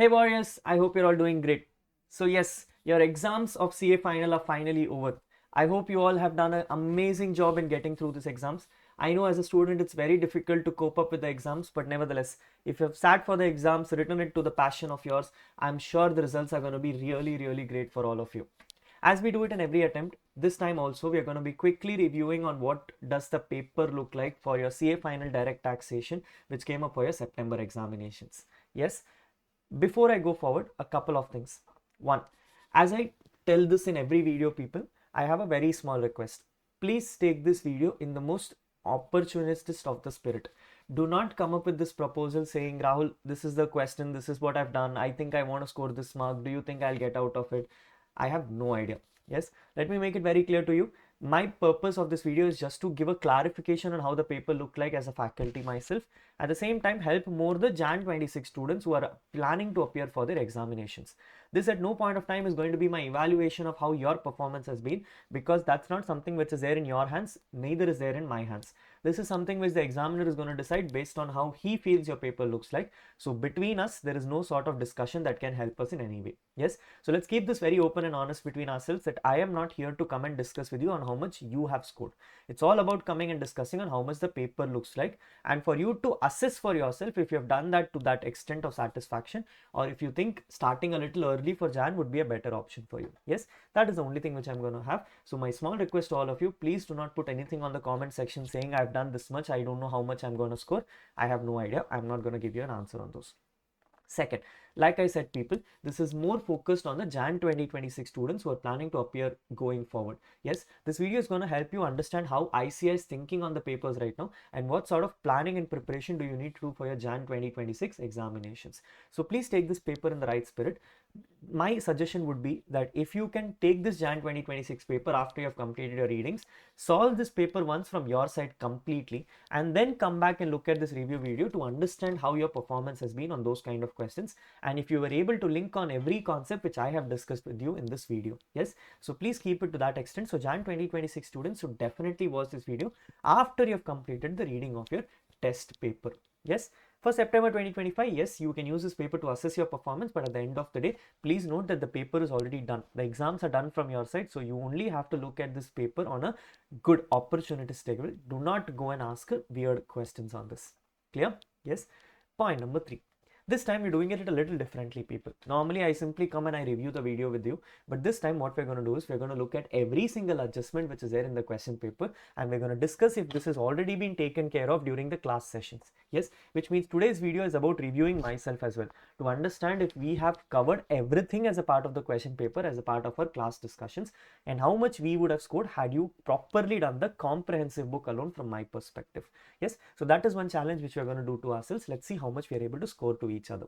Hey warriors, I hope you're all doing great. So yes, your exams of CA final are finally over. I hope you all have done an amazing job in getting through these exams. I know as a student it's very difficult to cope up with the exams, but nevertheless, if you've sat for the exams, written it to the passion of yours, I'm sure the results are going to be really great for all of you. As we do it in every attempt, this time also we are going to be quickly reviewing on what does the paper look like for your CA final direct taxation, which came up for your September examinations. Yes, before I go forward, a couple of things. One, as I tell this in every video, people, I have a very small request. Please take this video in the most opportunist of the spirit. Do not come up with this proposal saying, Rahul, this is the question, this is what I've done. I think I want to score this mark. Do you think I'll get out of it? I have no idea. Yes, let me make it very clear to you. My purpose of this video is just to give a clarification on how the paper looked like as a faculty myself. At the same time, help more the Jan 26 students who are planning to appear for their examinations. This at no point of time is going to be my evaluation of how your performance has been, because that's not something which is there in your hands, neither is there in my hands. This is something which the examiner is going to decide based on how he feels your paper looks like. So between us, there is no sort of discussion that can help us in any way. Yes, so let's keep this very open and honest between ourselves, that I am not here to come and discuss with you on how much you have scored. It's all about coming and discussing on how much the paper looks like, and for you to assess for yourself if you have done that to that extent of satisfaction, or if you think starting a little early for Jan would be a better option for you. Yes, that is the only thing which I'm going to have. So my small request to all of you, please do not put anything on the comment section saying I've done this much, I don't know how much I'm going to score. I have no idea. I'm not going to give you an answer on those. Second, like I said, people, this is more focused on the Jan 2026 students who are planning to appear going forward. Yes, this video is going to help you understand how ICI is thinking on the papers right now and what sort of planning and preparation do you need to do for your Jan 2026 examinations. So please take this paper in the right spirit. My suggestion would be that if you can take this Jan 2026 paper after you have completed your readings, solve this paper once from your side completely, and then come back and look at this review video to understand how your performance has been on those kind of questions, and if you were able to link on every concept which I have discussed with you in this video. Yes, so please keep it to that extent. So Jan 2026 students should definitely watch this video after you have completed the reading of your test paper. Yes, for September 2025, yes, you can use this paper to assess your performance, but at the end of the day, please note that the paper is already done. The exams are done from your side, so you only have to look at this paper on a good opportunistic level. Do not go and ask weird questions on this. Clear? Yes. Point number 3. This time we're doing it a little differently, people. Normally I simply come and I review the video with you, but this time what we're going to do is we're going to look at every single adjustment which is there in the question paper, and we're going to discuss if this has already been taken care of during the class sessions. Yes, which means today's video is about reviewing myself as well, to understand if we have covered everything as a part of the question paper, as a part of our class discussions, and how much we would have scored had you properly done the comprehensive book alone from my perspective. Yes, so that is one challenge which we're going to do to ourselves. Let's see how much we are able to score to each other.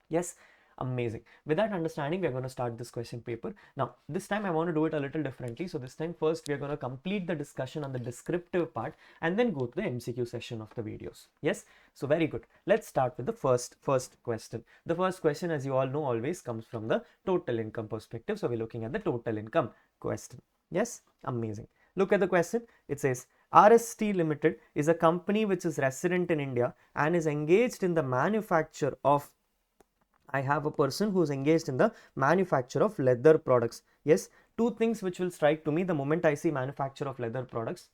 Yes, amazing. With that understanding, we're going to start this question paper. Now, this time I want to do it a little differently. So this time first, we're going to complete the discussion on the descriptive part and then go to the MCQ session of the videos. Yes, so very good. Let's start with the first question. The first question, as you all know, always comes from the total income perspective. So we're looking at the total income question. Yes, amazing. Look at the question. It says, RST Limited is a company which is resident in India and is engaged in the manufacture of, I have a person who is engaged in the manufacture of leather products. Yes, two things which will strike to me the moment I see manufacture of leather products.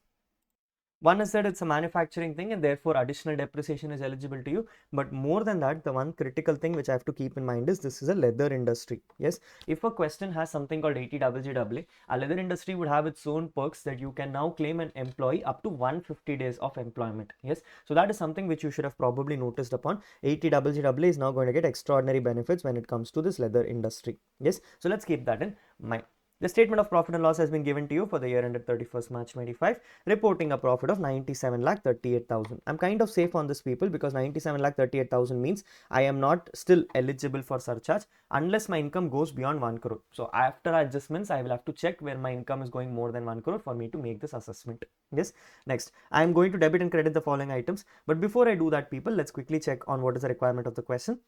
One is that it's a manufacturing thing and therefore additional depreciation is eligible to you. But more than that, the one critical thing which I have to keep in mind is this is a leather industry. Yes, if a question has something called 80JJAA, a leather industry would have its own perks that you can now claim an employee up to 150 days of employment. Yes, so that is something which you should have probably noticed upon. 80JJAA is now going to get extraordinary benefits when it comes to this leather industry. Yes, so let's keep that in mind. The statement of profit and loss has been given to you for the year ended 31st March 25, reporting a profit of 97,38,000. I'm kind of safe on this, people, because 97,38,000 means I am not still eligible for surcharge unless my income goes beyond 1 crore. So after adjustments, I will have to check where my income is going more than 1 crore for me to make this assessment. Yes. Next, I am going to debit and credit the following items. But before I do that, people, let's quickly check on what is the requirement of the question.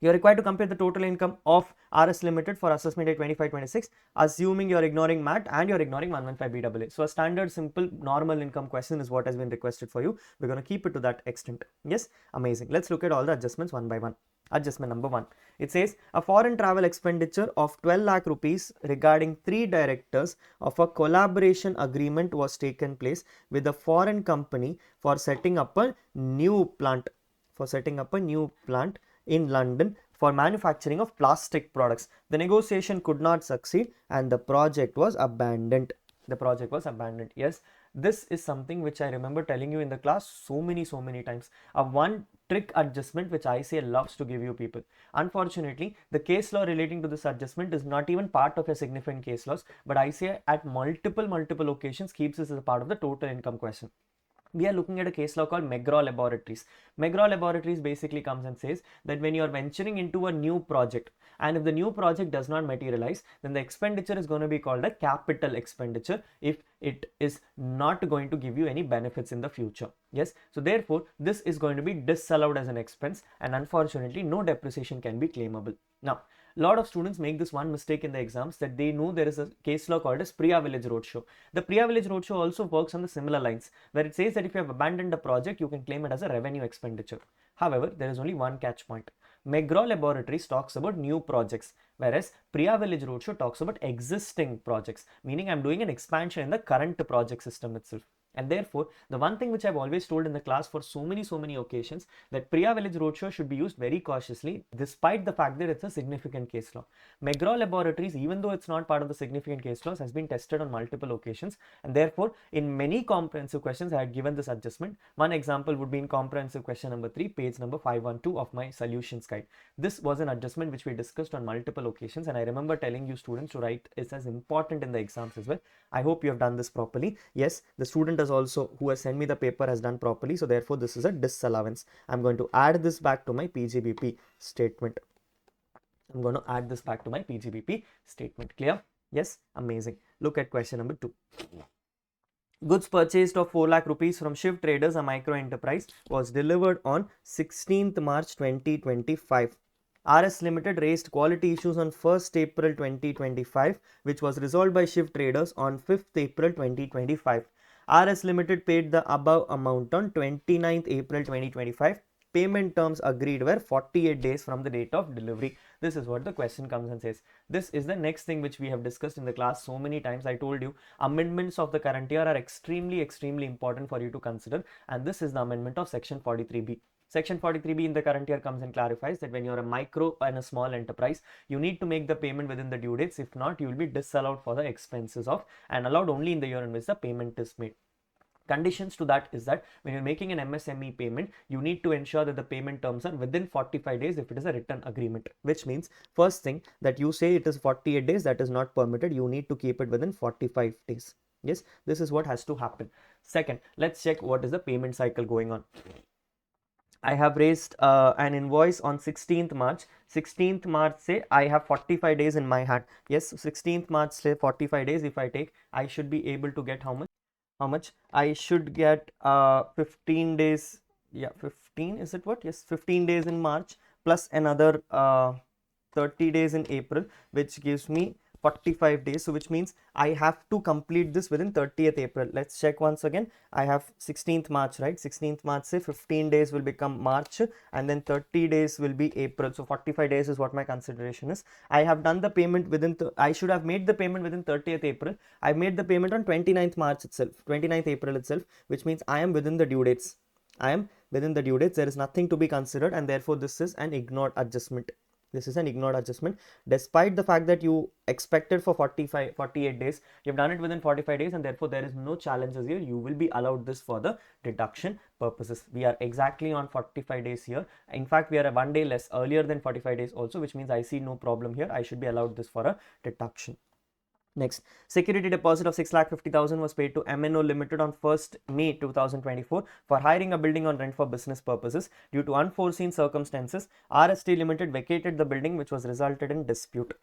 You are required to compute the total income of RS Limited for assessment year 25-26, assuming you are ignoring MAT and you are ignoring 115BAA. So a standard, simple, normal income question is what has been requested for you. We're going to keep it to that extent. Yes, amazing. Let's look at all the adjustments one by one. Adjustment number 1. It says a foreign travel expenditure of 12 lakh rupees regarding 3 directors of a collaboration agreement was taken place with a foreign company for setting up a new plant in London for manufacturing of plastic products. The negotiation could not succeed and the project was abandoned. Yes, this is something which I remember telling you in the class so many times. A one trick adjustment which ICA loves to give you people. Unfortunately, the case law relating to this adjustment is not even part of a significant case laws, but ICA at multiple occasions keeps this as a part of the total income question. We are looking at a case law called McGraw Laboratories. McGraw Laboratories basically comes and says that when you are venturing into a new project, and if the new project does not materialize, then the expenditure is going to be called a capital expenditure if it is not going to give you any benefits in the future. Yes, so therefore this is going to be disallowed as an expense, and unfortunately no depreciation can be claimable. Now, a lot of students make this one mistake in the exams, that they know there is a case law called as Priya Village Roadshow. The Priya Village Roadshow also works on the similar lines, where it says that if you have abandoned a project, you can claim it as a revenue expenditure. However, there is only one catch point. McGraw Laboratories talks about new projects, whereas Priya Village Roadshow talks about existing projects, meaning I'm doing an expansion in the current project system itself. And therefore, the one thing which I've always told in the class for so many occasions, that Priya Village Roadshow should be used very cautiously, despite the fact that it's a significant case law. McGraw Laboratories, even though it's not part of the significant case laws, has been tested on multiple occasions, and therefore, in many comprehensive questions, I had given this adjustment. One example would be in comprehensive question number 3, page number 512 of my solutions guide. This was an adjustment which we discussed on multiple occasions, and I remember telling you students to write it as important in the exams as well. I hope you have done this properly. Yes, the student has also, who has sent me the paper, has done properly. So therefore, this is a disallowance. I'm going to add this back to my PGBP statement. Clear? Yes, amazing. Look at question number 2. Goods purchased of 4 lakh rupees from Shiv Traders, a micro enterprise, was delivered on 16th March 2025. RS Limited raised quality issues on 1st April 2025, which was resolved by Shiv Traders on 5th April 2025. RS Limited paid the above amount on 29th April 2025. Payment terms agreed were 48 days from the date of delivery. This is what the question comes and says. This is the next thing which we have discussed in the class so many times. I told you, amendments of the current year are extremely important for you to consider, and this is the amendment of section 43B. Section 43B in the current year comes and clarifies that when you're a micro and a small enterprise, you need to make the payment within the due dates. If not, you will be disallowed for the expenses of, and allowed only in the year in which the payment is made. Conditions to that is that when you're making an MSME payment, you need to ensure that the payment terms are within 45 days if it is a written agreement, which means first thing that you say it is 48 days, that is not permitted. You need to keep it within 45 days. Yes, this is what has to happen. Second, let's check what is the payment cycle going on. I have raised an invoice on 16th March. 16th March say I have 45 days in my hand. Yes, 16th March say 45 days. If I take, I should be able to get how much? I should get 15 days. Yeah, 15 is it what? Yes, 15 days in March plus another 30 days in April, which gives me 45 days. So which means I have to complete this within 30th April. Let's check once again. I have 16th March, right? 16th March say 15 days will become March, and then 30 days will be April. So 45 days is what my consideration is. I have done the payment within, I should have made the payment within 30th April. I made the payment on 29th March itself, 29th April itself, which means I am within the due dates. There is nothing to be considered, and therefore this is an ignored adjustment. Despite the fact that you expected for 48 days, you've done it within 45 days, and therefore there is no challenges here. You will be allowed this for the deduction purposes. We are exactly on 45 days here. In fact, we are one day less earlier than 45 days also, which means I see no problem here. I should be allowed this for a deduction. Next, security deposit of 6,50,000 was paid to MNO Limited on 1st May 2024 for hiring a building on rent for business purposes. Due to unforeseen circumstances, RST Limited vacated the building, which was resulted in dispute.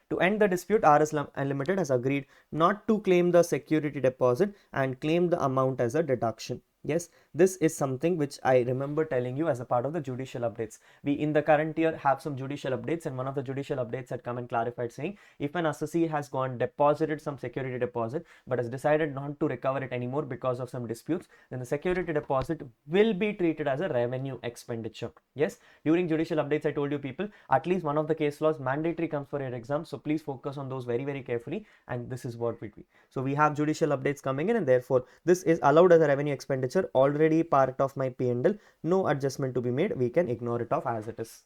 To end the dispute, RS Limited has agreed not to claim the security deposit and claim the amount as a deduction. Yes, this is something which I remember telling you as a part of the judicial updates. We in the current year have some judicial updates, and one of the judicial updates had come and clarified saying if an assessee has gone deposited some security deposit but has decided not to recover it anymore because of some disputes, then the security deposit will be treated as a revenue expenditure. Yes, during judicial updates I told you people at least one of the case laws mandatory comes for your exam, so please focus on those very carefully, and this is what we do. So we have judicial updates coming in, and therefore this is allowed as a revenue expenditure, already part of my P&L, no adjustment to be made, we can ignore it off as it is.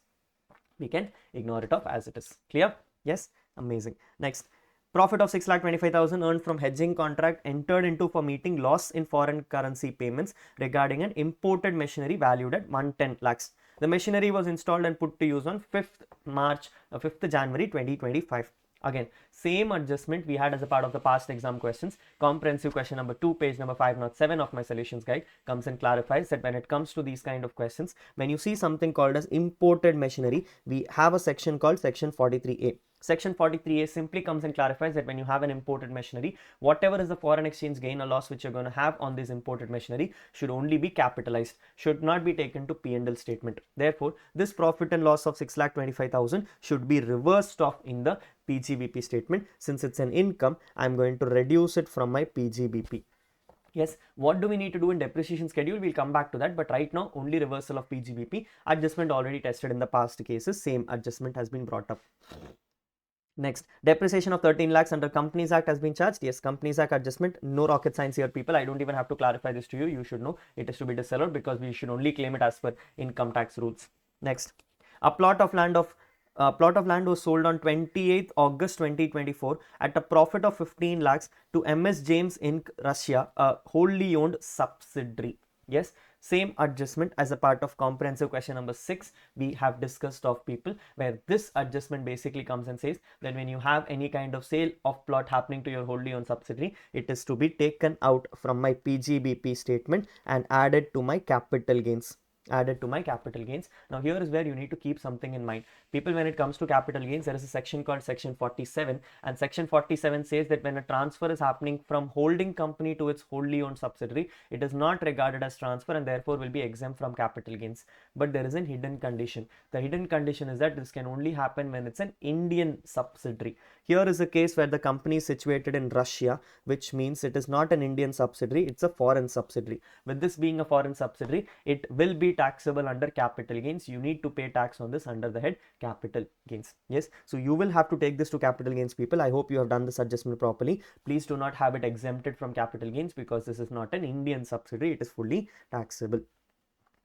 We can ignore it off as it is. Clear? Yes, amazing. Next, profit of 6,25,000 earned from hedging contract entered into for meeting loss in foreign currency payments regarding an imported machinery valued at 110 lakhs. The machinery was installed and put to use on 5th January 2025. Again, same adjustment we had as a part of the past exam questions. Comprehensive question number 2, page number 507 of my solutions guide comes and clarifies that when it comes to these kind of questions, when you see something called as imported machinery, we have a section called section 43A. Section 43A simply comes and clarifies that when you have an imported machinery, whatever is the foreign exchange gain or loss which you're going to have on this imported machinery should only be capitalized, should not be taken to P&L statement. Therefore, this profit and loss of 6,25,000 should be reversed off in the PGBP statement. Since it's an income, I'm going to reduce it from my PGBP. Yes, what do we need to do in depreciation schedule? We'll come back to that, but right now only reversal of PGBP. Adjustment already tested in the past cases, same adjustment has been brought up. Next, depreciation of 13 lakhs under Companies Act has been charged. Yes, Companies Act adjustment, no rocket science here people. I don't even have to clarify this to you. You should know it is to be disallowed because we should only claim it as per income tax rules. Next, a plot of land was sold on 28th August 2024 at a profit of 15 lakhs to MS James Inc. Russia, a wholly owned subsidiary. Yes, same adjustment as a part of comprehensive question number 6 we have discussed of people, where this adjustment basically comes and says that when you have any kind of sale of plot happening to your wholly owned subsidiary, it is to be taken out from my PGBP statement and added to my capital gains. Now here is where you need to keep something in mind. People, when it comes to capital gains, there is a section called section 47, and section 47 says that when a transfer is happening from holding company to its wholly owned subsidiary, it is not regarded as transfer and therefore will be exempt from capital gains. But there is a hidden condition. The hidden condition is that this can only happen when it's an Indian subsidiary. Here is a case where the company is situated in Russia, which means it is not an Indian subsidiary, it's a foreign subsidiary. With this being a foreign subsidiary, it will be taxable under capital gains. You need to pay tax on this under the head capital gains. Yes, so you will have to take this to capital gains people. I hope you have done this adjustment properly. Please do not have it exempted from capital gains because this is not an Indian subsidiary, it is fully taxable.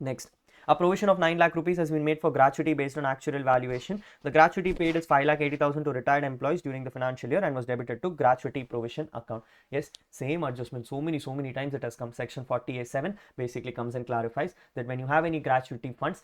Next, a provision of 9 lakh rupees has been made for gratuity based on actuarial valuation. The gratuity paid is 5,80,000 to retired employees during the financial year and was debited to gratuity provision account. Yes, same adjustment. So many times it has come. Section 48(7) basically comes and clarifies that when you have any gratuity funds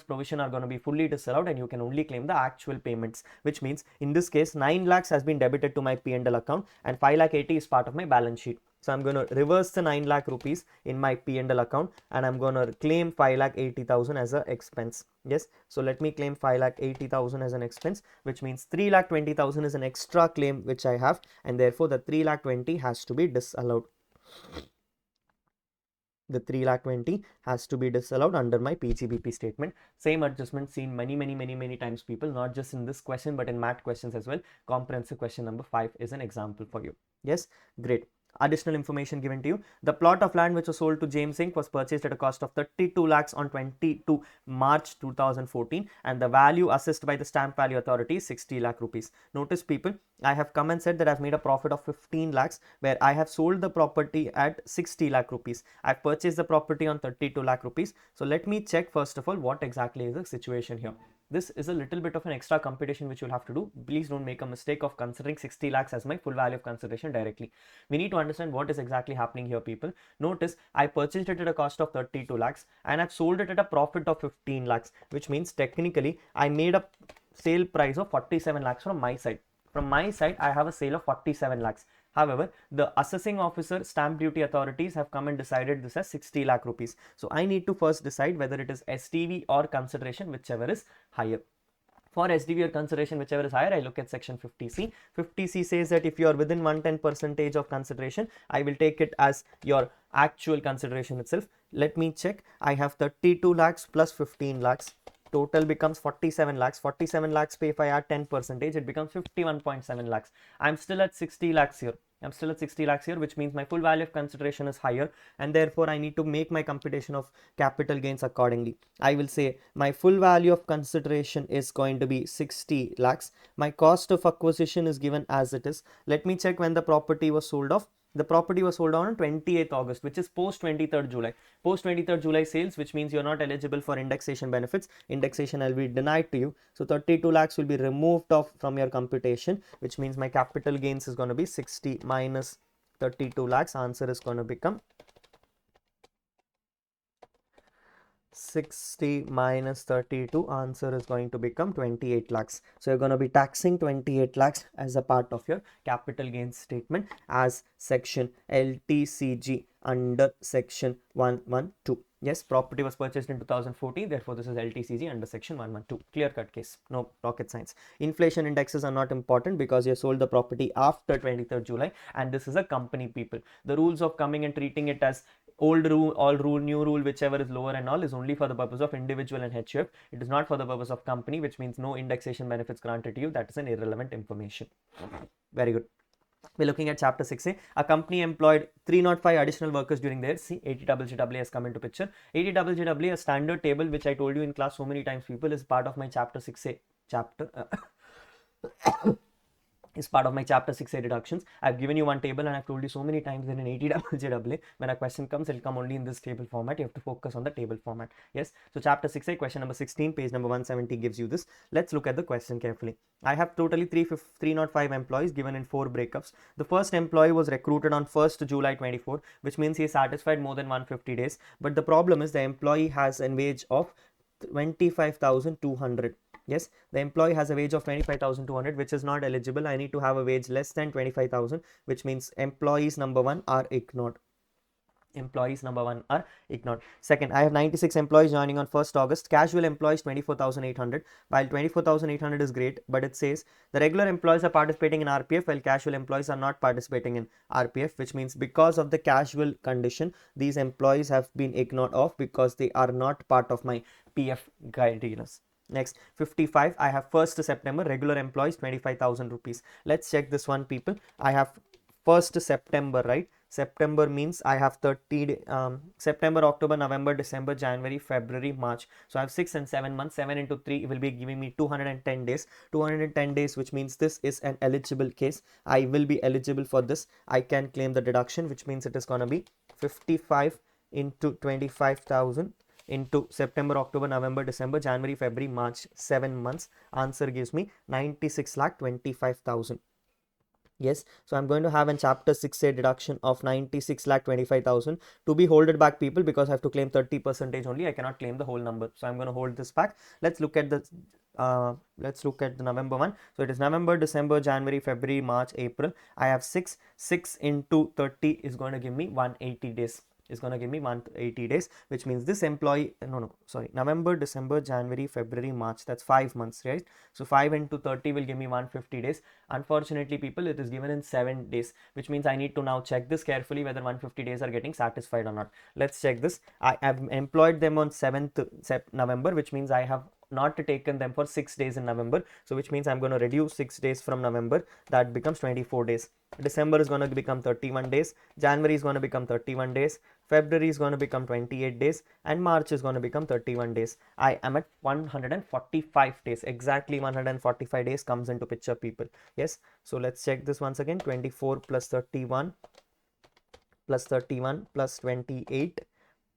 provision are going to be fully disallowed and you can only claim the actual payments, which means in this case 9 lakhs has been debited to my P&L account and 5,80,000 is part of my balance sheet. So I'm going to reverse the 9 lakh rupees in my P&L account and I'm going to claim 5,80,000 as an expense. Yes, so let me claim 5,80,000 as an expense, which means 3,20,000 is an extra claim which I have, and therefore the 3,20,000 has to be disallowed. The 3,20,000 has to be disallowed under my PGBP statement. Same adjustment seen many times people, not just in this question but in math questions as well. Comprehensive question number 5 is an example for you. Yes, great. Additional information given to you. The plot of land which was sold to James Inc. was purchased at a cost of 32 lakhs on 22 March 2014 and the value assessed by the stamp value authority is 60 lakh rupees. Notice people, I have come and said that I've made a profit of 15 lakhs where I have sold the property at 60 lakh rupees. I've purchased the property on 32 lakh rupees. So let me check first of all what exactly is the situation here. This is a little bit of an extra computation which you'll have to do. Please don't make a mistake of considering 60 lakhs as my full value of consideration directly. We need to understand what is exactly happening here people. Notice I purchased it at a cost of 32 lakhs and I've sold it at a profit of 15 lakhs, which means technically I made a sale price of 47 lakhs from my side. From my side, I have a sale of 47 lakhs. However, the assessing officer, stamp duty authorities have come and decided this as 60 lakh rupees. So I need to first decide whether it is STV or consideration, whichever is higher. For SDV, your consideration, whichever is higher, I look at section 50C. 50C says that if you are within 110% of consideration, I will take it as your actual consideration itself. Let me check. I have 32 lakhs plus 15 lakhs. Total becomes 47 lakhs. 47 lakhs pay if I add 10%, it becomes 51.7 lakhs. I'm still at 60 lakhs here. I'm still at 60 lakhs here, which means my full value of consideration is higher, and therefore I need to make my computation of capital gains accordingly. I will say my full value of consideration is going to be 60 lakhs. My cost of acquisition is given as it is. Let me check when the property was sold off. The property was sold on 28th August, which is post 23rd July. Post 23rd July sales, which means you're not eligible for indexation benefits. Indexation will be denied to you. So 32 lakhs will be removed off from your computation, which means my capital gains is going to be 60 minus 32 lakhs. Answer is going to become 60 minus 32. Answer is going to become 28 lakhs. So you're going to be taxing 28 lakhs as a part of your capital gains statement as section LTCG under section 112. Yes, property was purchased in 2014, therefore this is LTCG under section 112. Clear cut case, no rocket science. Inflation indexes are not important because you sold the property after 23rd July, and this is a company, people. The rules of coming and treating it as old rule, all rule, new rule, whichever is lower and all, is only for the purpose of individual and HUF. It is not for the purpose of company, which means no indexation benefits granted to you. That is an irrelevant information. Very good. We're looking at chapter 6A. A company employed 305 additional workers during their 80JJA has come into picture. 80JJA, a standard table which I told you in class so many times, people, is part of my chapter 6A chapter. Is part of my chapter 6A deductions. I've given you one table and I've told you so many times that in 80JJA, when a question comes, it'll come only in this table format. You have to focus on the table format. Yes. So chapter 6A, question number 16, page number 170 gives you this. Let's look at the question carefully. I have totally 305 employees given in 4 breakups. The first employee was recruited on 1st July 24, which means he is satisfied more than 150 days. But the problem is the employee has a wage of 25,200. Yes, the employee has a wage of 25,200, which is not eligible. I need to have a wage less than 25,000, which means employees number 1 are ignored. Employees number 1 are ignored. Second, I have 96 employees joining on 1st August. Casual employees 24,800. While 24,800 is great, but it says the regular employees are participating in RPF while casual employees are not participating in RPF, which means because of the casual condition, these employees have been ignored off because they are not part of my PF guidelines. Next, 55, I have 1st September, regular employees 25,000 rupees. Let's check this one, people. I have 1st September, right? September means I have 30 September, October, November, December, January, February, March. So I have 6 and 7 months. 7 into 3 will be giving me 210 days. 210 days, which means this is an eligible case. I will be eligible for this. I can claim the deduction, which means it is going to be 55 into 25,000 into September, October, November, December, January, February, March, 7 months. Answer gives me 96,25,000. Yes, so I'm going to have in chapter 6A deduction of 96,25,000 to be holded back, people, because I have to claim 30% only. I cannot claim the whole number, so I'm going to hold this back. Let's look at the November one. So it is November, December, January, February, March, April. I have 6 into 30 is going to give me 180 days. Is going to give me 180 days, which means this employee, November, December, January, February, March, that's 5 months, right? So 5 into 30 will give me 150 days. Unfortunately, people, it is given in 7 days, which means I need to now check this carefully whether 150 days are getting satisfied or not. Let's check this. I have employed them on 7th November, which means I have not taken them for 6 days in November. So which means I'm going to reduce 6 days from November. That becomes 24 days. December is going to become 31 days. January is going to become 31 days. February is going to become 28 days. And March is going to become 31 days. I am at 145 days. Exactly 145 days comes into picture, people. Yes. So let's check this once again. 24 plus 31 plus 31 plus 28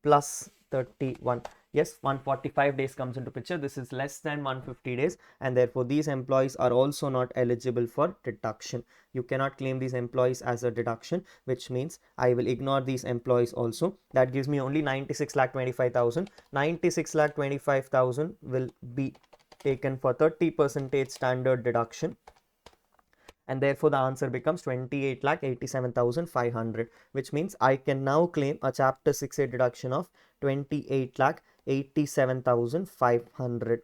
plus 31. Yes, 145 days comes into picture. This is less than 150 days, and therefore these employees are also not eligible for deduction. You cannot claim these employees as a deduction, which means I will ignore these employees also. That gives me only 96,25,000. 96,25,000 will be taken for 30% standard deduction, and therefore the answer becomes 28,87,500, which means I can now claim a chapter 6A deduction of 28,87,500.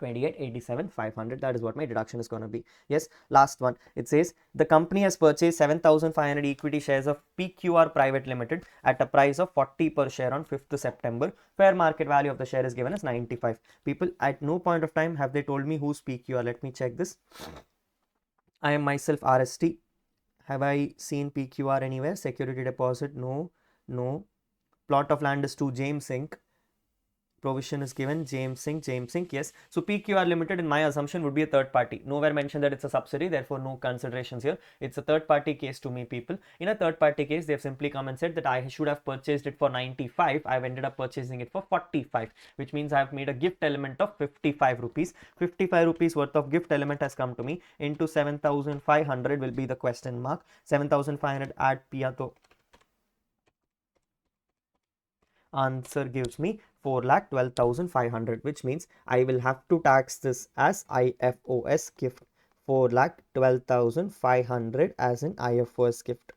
28, 87, 500. That is what my deduction is going to be. Yes, last one. It says the company has purchased 7,500 equity shares of PQR Private Limited at a price of 40 per share on 5th September. Fair market value of the share is given as 95. People, at no point of time have they told me who's PQR. Let me check this. I am myself RST. Have I seen PQR anywhere? Security deposit? No, no. Plot of land is to James Inc. Provision is given James Inc. Yes. So PQR Limited, in my assumption, would be a third party. Nowhere mentioned that it's a subsidiary, therefore no considerations here. It's a third party case to me, people. In a third party case, they've simply come and said that I should have purchased it for 95. I've ended up purchasing it for 45, which means I've made a gift element of 55 rupees. 55 rupees worth of gift element has come to me. Into 7,500 will be the question mark. 7,500 add Pia to. Answer gives me 4,12,500, which means I will have to tax this as IFOS gift. 4,12,500 as an IFOS gift.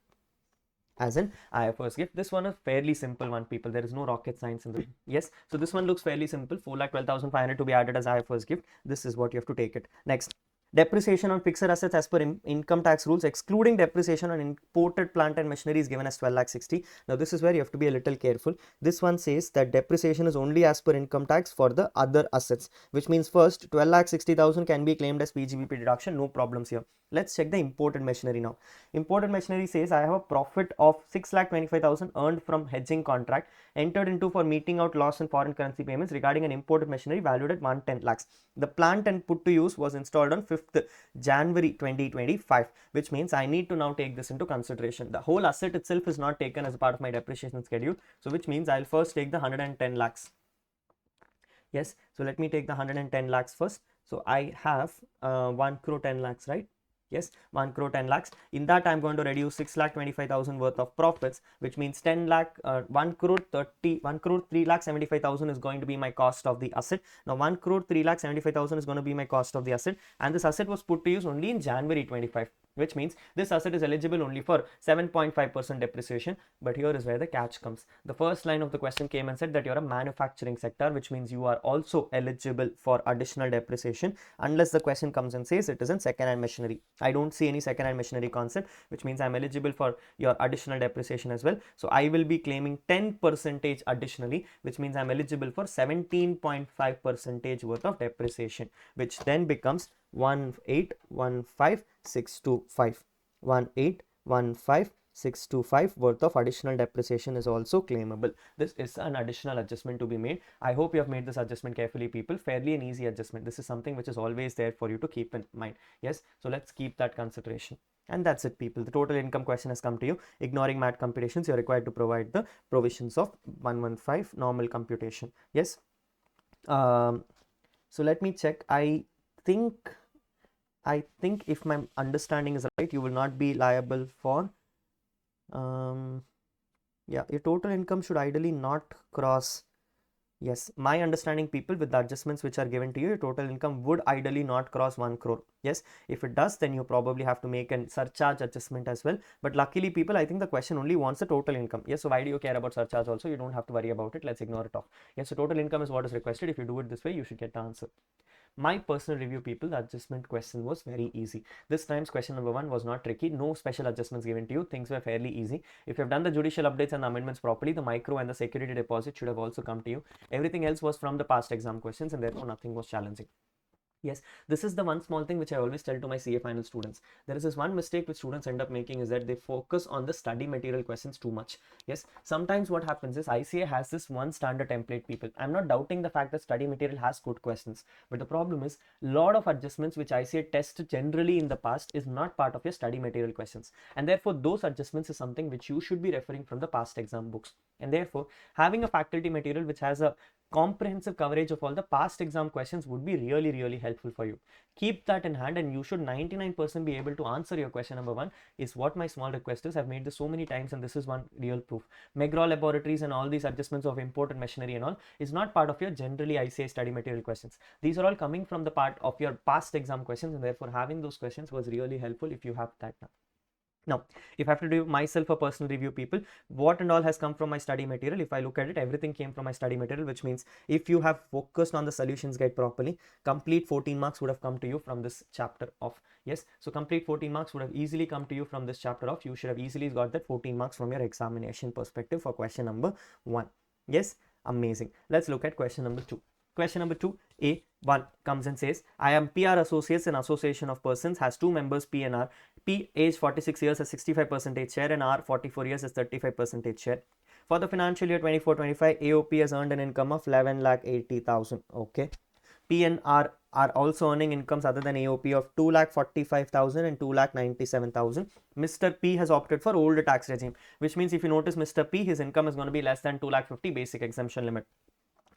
This one is fairly simple one, people. There is no rocket science in this. Yes, so this one looks fairly simple. 4,12,500 to be added as IFOS gift. This is what you have to take it. Next. Depreciation on fixed assets as per income tax rules, excluding depreciation on imported plant and machinery, is given as 12,60,000. Now this is where you have to be a little careful. This one says that depreciation is only as per income tax for the other assets, which means first 12,60,000 can be claimed as PGBP deduction, no problems here. Let's check the imported machinery now. Imported machinery says I have a profit of 6,25,000 earned from hedging contract entered into for meeting out loss in foreign currency payments regarding an imported machinery valued at 110 lakhs. The plant and put to use was installed on 5th January 2025, which means I need to now take this into consideration. The whole asset itself is not taken as a part of my depreciation schedule, so which means I'll first take the 110 lakhs. Yes, so let me take the 110 lakhs first. So I have 1 crore 10 lakhs, right? Yes, 1 crore 10 lakhs. In that, I'm going to reduce 6,25,000 worth of profits, which means 1 crore 3,75,000 is going to be my cost of the asset. Now 1 crore 3,75,000 is going to be my cost of the asset, and this asset was put to use only in January 25, which means this asset is eligible only for 7.5% depreciation. But here is where the catch comes. The first line of the question came and said that you're a manufacturing sector, which means you are also eligible for additional depreciation, unless the question comes and says it is in second-hand machinery. I don't see any second-hand machinery concept, which means I'm eligible for your additional depreciation as well. So I will be claiming 10% additionally, which means I'm eligible for 17.5% worth of depreciation, which then becomes 18,15,625. 18,15,625 worth of additional depreciation is also claimable. This is an additional adjustment to be made. I hope you have made this adjustment carefully, people. Fairly an easy adjustment. This is something which is always there for you to keep in mind. Yes, so let's keep that consideration. And that's it, people. The total income question has come to you. Ignoring MAT computations, you're required to provide the provisions of 115 normal computation. Yes. So let me check. I think if my understanding is right, you will not be liable for yeah, your total income should ideally not cross. Yes, my understanding, people, with the adjustments which are given to you, your total income would ideally not cross 1 crore. Yes, if it does, then you probably have to make a surcharge adjustment as well. But luckily, people, I think the question only wants the total income. Yes, so why do you care about surcharge also? You don't have to worry about it. Let's ignore it off. Yes, so total income is what is requested. If you do it this way, you should get the answer. My personal review, people, the adjustment question was very easy. This time's question number 1 was not tricky. No special adjustments given to you. Things were fairly easy. If you've done the judicial updates and the amendments properly, the micro and the security deposit should have also come to you. Everything else was from the past exam questions, and therefore nothing was challenging. Yes, this is the one small thing which I always tell to my CA final students. There is this one mistake which students end up making, is that they focus on the study material questions too much. Yes, sometimes what happens is ICA has this one standard template, people. I'm not doubting the fact that study material has good questions, but the problem is a lot of adjustments which ICA tests generally in the past is not part of your study material questions, and therefore those adjustments is something which you should be referring from the past exam books. And therefore having a faculty material which has a comprehensive coverage of all the past exam questions would be really helpful for you. Keep that in hand, and you should 99% be able to answer your question number 1, is what my small request is. I've made this so many times, and this is one real proof. McGraw laboratories and all these adjustments of imported machinery and all is not part of your generally ICA study material questions. These are all coming from the part of your past exam questions, and therefore having those questions was really helpful if you have that now. Now, if I have to do myself a personal review, people, what and all has come from my study material? If I look at it, everything came from my study material, which means if you have focused on the solutions guide properly, complete 14 marks would have come to you from this chapter of, yes. So complete 14 marks would have easily come to you from this chapter of, you should have easily got that 14 marks from your examination perspective for question number 1. Yes, amazing. Let's look at question number 2. Question number 2, A1 comes and says, I am PR Associates, an association of persons, has two members, P and R. P, age 46 years, has 65% share, and R, 44 years, has 35% share. For the financial year 24-25, AOP has earned an income of 11,80,000. Okay. P and R are also earning incomes other than AOP of 2,45,000 and 2,97,000. Mr. P has opted for older tax regime, which means if you notice Mr. P, his income is going to be less than 2,50,000 basic exemption limit.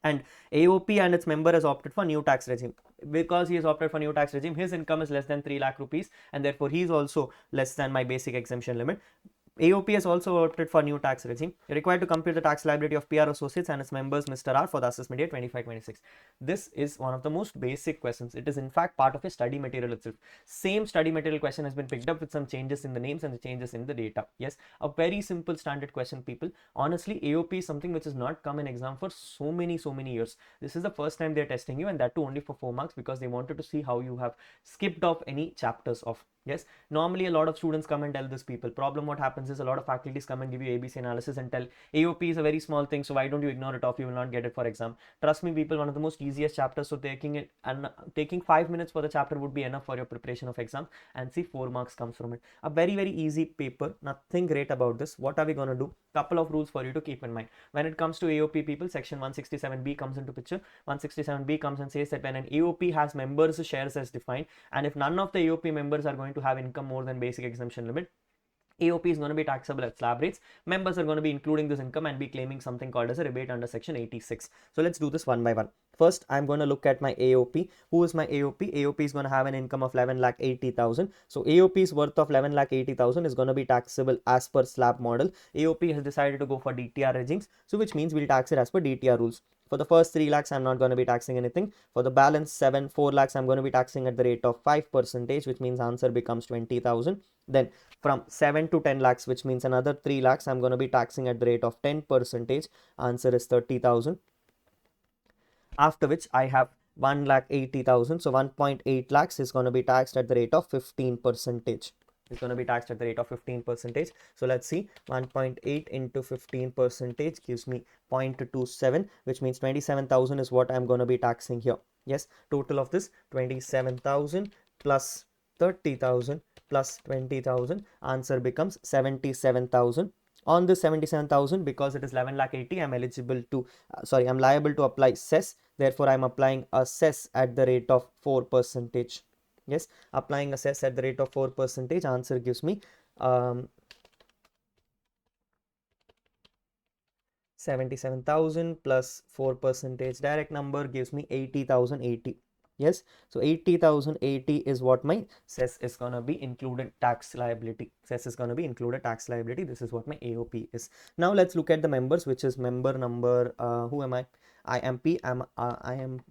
And AOP and its member has opted for new tax regime. Because he has opted for new tax regime, his income is less than 3 lakh rupees, and therefore he is also less than my basic exemption limit. AOP has also opted for new tax regime. You're required to compute the tax liability of PR Associates and its members, Mr. R, for the assessment year 25-26. This is one of the most basic questions. It is in fact part of a study material itself. Same study material question has been picked up with some changes in the names and the changes in the data. Yes, a very simple standard question, people. Honestly, AOP is something which has not come in exam for so many years. This is the first time they're testing you, and that too only for 4 marks, because they wanted to see how you have skipped off any chapters of. Yes, normally a lot of students come and tell this, people. Problem what happens is a lot of faculties come and give you ABC analysis and tell AOP is a very small thing, so why don't you ignore it off, you will not get it for exam. Trust me, people, one of the most easiest chapters, so taking it and taking 5 minutes for the chapter would be enough for your preparation of exam, and see 4 marks comes from it. A very easy paper, nothing great about this. What are we going to do? Couple of rules for you to keep in mind. When it comes to AOP, people, section 167B comes into picture. 167B comes and says that when an AOP has members shares as defined, and if none of the AOP members are going to have income more than basic exemption limit, AOP is going to be taxable at slab rates. Members are going to be including this income and be claiming something called as a rebate under section 86. So let's do this one by one. First, I'm going to look at my AOP. Who is my AOP? AOP is going to have an income of 11,80,000. So AOP's worth of 11,80,000 is going to be taxable as per slab model. AOP has decided to go for DTR regimes, so which means we'll tax it as per DTR rules. For the first 3 lakhs, I'm not going to be taxing anything. For the balance 4 lakhs, I'm going to be taxing at the rate of 5%, which means answer becomes 20,000. Then from 7 to 10 lakhs, which means another 3 lakhs, I'm going to be taxing at the rate of 10%. Answer is 30,000. After which I have 1,80,000. So 1.8 lakhs is going to be taxed at the rate of 15%. It's going to be taxed at the rate of 15%. So let's see, 1.8 into 15% gives me 0.27, which means 27,000 is what I'm going to be taxing here. Yes, total of this 27,000 plus 30,000 plus 20,000, answer becomes 77,000. On this 77,000, because it is 11,80,000, I'm eligible to, I'm liable to apply cess. Therefore, I'm applying a cess at the rate of 4%. Yes, applying a cess at the rate of 4%, answer gives me 77,000 plus 4%, direct number gives me 80,080. Yes, so 80,080 is what my cess is going to be included tax liability. Cess is going to be included tax liability. This is what my AOP is. Now let's look at the members, which is member number, who am I? I am P, I am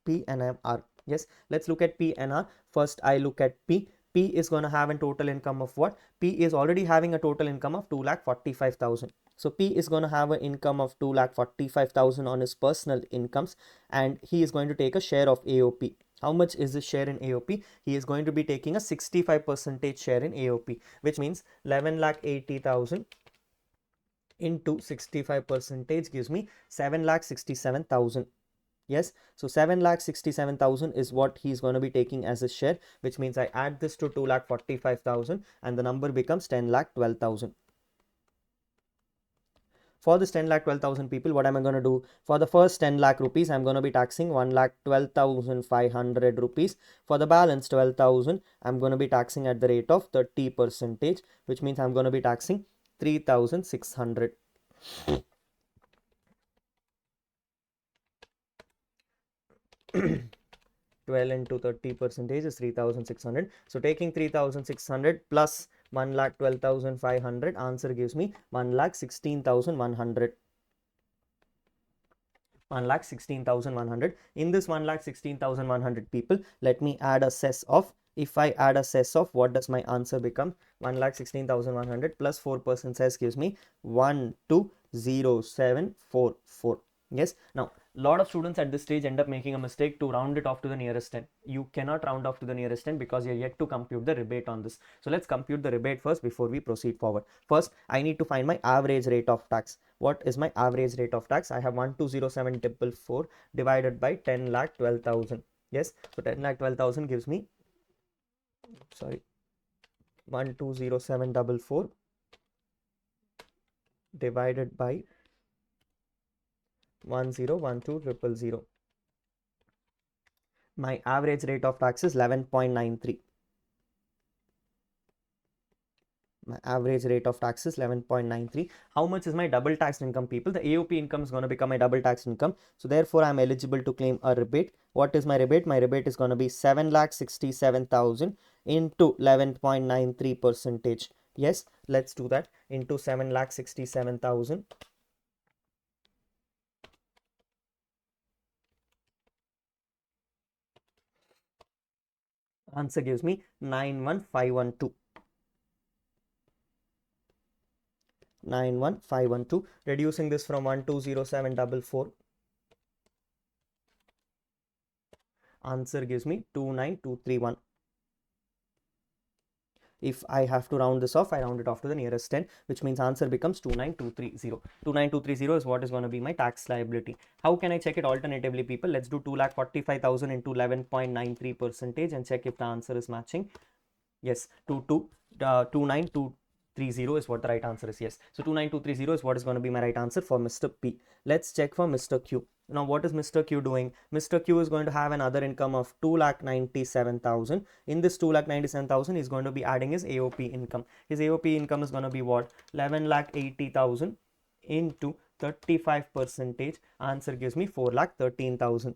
P and I am R. Yes, let's look at P and R. First, I look at P. P is going to have a total income of what? P is already having a total income of 2,45,000. So P is going to have an income of 2,45,000 on his personal incomes, and he is going to take a share of AOP. How much is his share in AOP? He is going to be taking a 65% share in AOP, which means 11,80,000 into 65% gives me 7,67,000. Yes, so 7,67,000 is what he's going to be taking as a share, which means I add this to 2,45,000 and the number becomes 10,12,000. For this 10,12,000 people, what am I going to do? For the first 10 lakh rupees, I'm going to be taxing 1,12,500 rupees. For the balance 12,000, I'm going to be taxing at the rate of 30%, which means I'm going to be taxing 3,600. 12 into 30% is 3,600. So taking 3,600 plus 1,12,500, answer gives me 1,16,100. 1,16,100. In this 1,16,100 people, let me add a cess of, if I add a cess of, what does my answer become? 1,16,100 plus 4% cess gives me 120744. Yes. Now, a lot of students at this stage end up making a mistake to round it off to the nearest 10. You cannot round off to the nearest 10 because you're yet to compute the rebate on this. So let's compute the rebate first before we proceed forward. First, I need to find my average rate of tax. What is my average rate of tax? I have 1207,444 divided by 10,12,000. Yes. So 10,12,000 gives me, sorry, 1207,444 divided by 10,12,000. My average rate of tax is 11.93. My average rate of tax is 11.93. How much is my double taxed income, people? The AOP income is going to become my double taxed income. So therefore, I'm eligible to claim a rebate. What is my rebate? My rebate is going to be 7,67,000 into 11.93 percentage. Yes, let's do that. Into 7,67,000. Answer gives me 91512. 91512. Reducing this from 120744. Answer gives me 29231. If I have to round this off, I round it off to the nearest 10, which means answer becomes 29230. 29230 is what is going to be my tax liability. How can I check it alternatively, people? Let's do 2,45,000 into 11.93 percentage and check if the answer is matching. Yes, 29230 is what the right answer is. Yes, so 29230 is what is going to be my right answer for Mr. P. Let's check for Mr. Q. Now, what is Mr. Q doing? Mr. Q is going to have another income of 2,97,000. In this 2,97,000, he's going to be adding his AOP income. His AOP income is going to be what? 11,80,000 into 35 percentage. Answer gives me 4,13,000.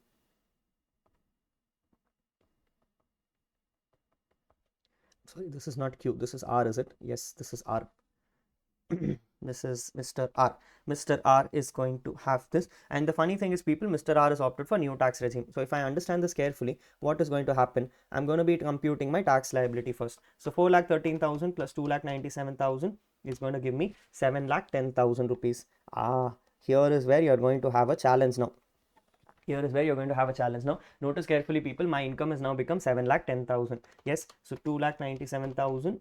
Sorry, this is not Q. This is R, is it? Yes, this is R. This is Mr. R. Mr. R is going to have this. And the funny thing is, people, Mr. R is opted for new tax regime. So if I understand this carefully, what is going to happen? I'm going to be computing my tax liability first. So 4,13,000 plus 2,97,000 is going to give me 7,10,000 rupees. Here is where you're going to have a challenge now. Here is where you're going to have a challenge now. Notice carefully, people, my income has now become 7,10,000. Yes, so 2,97,000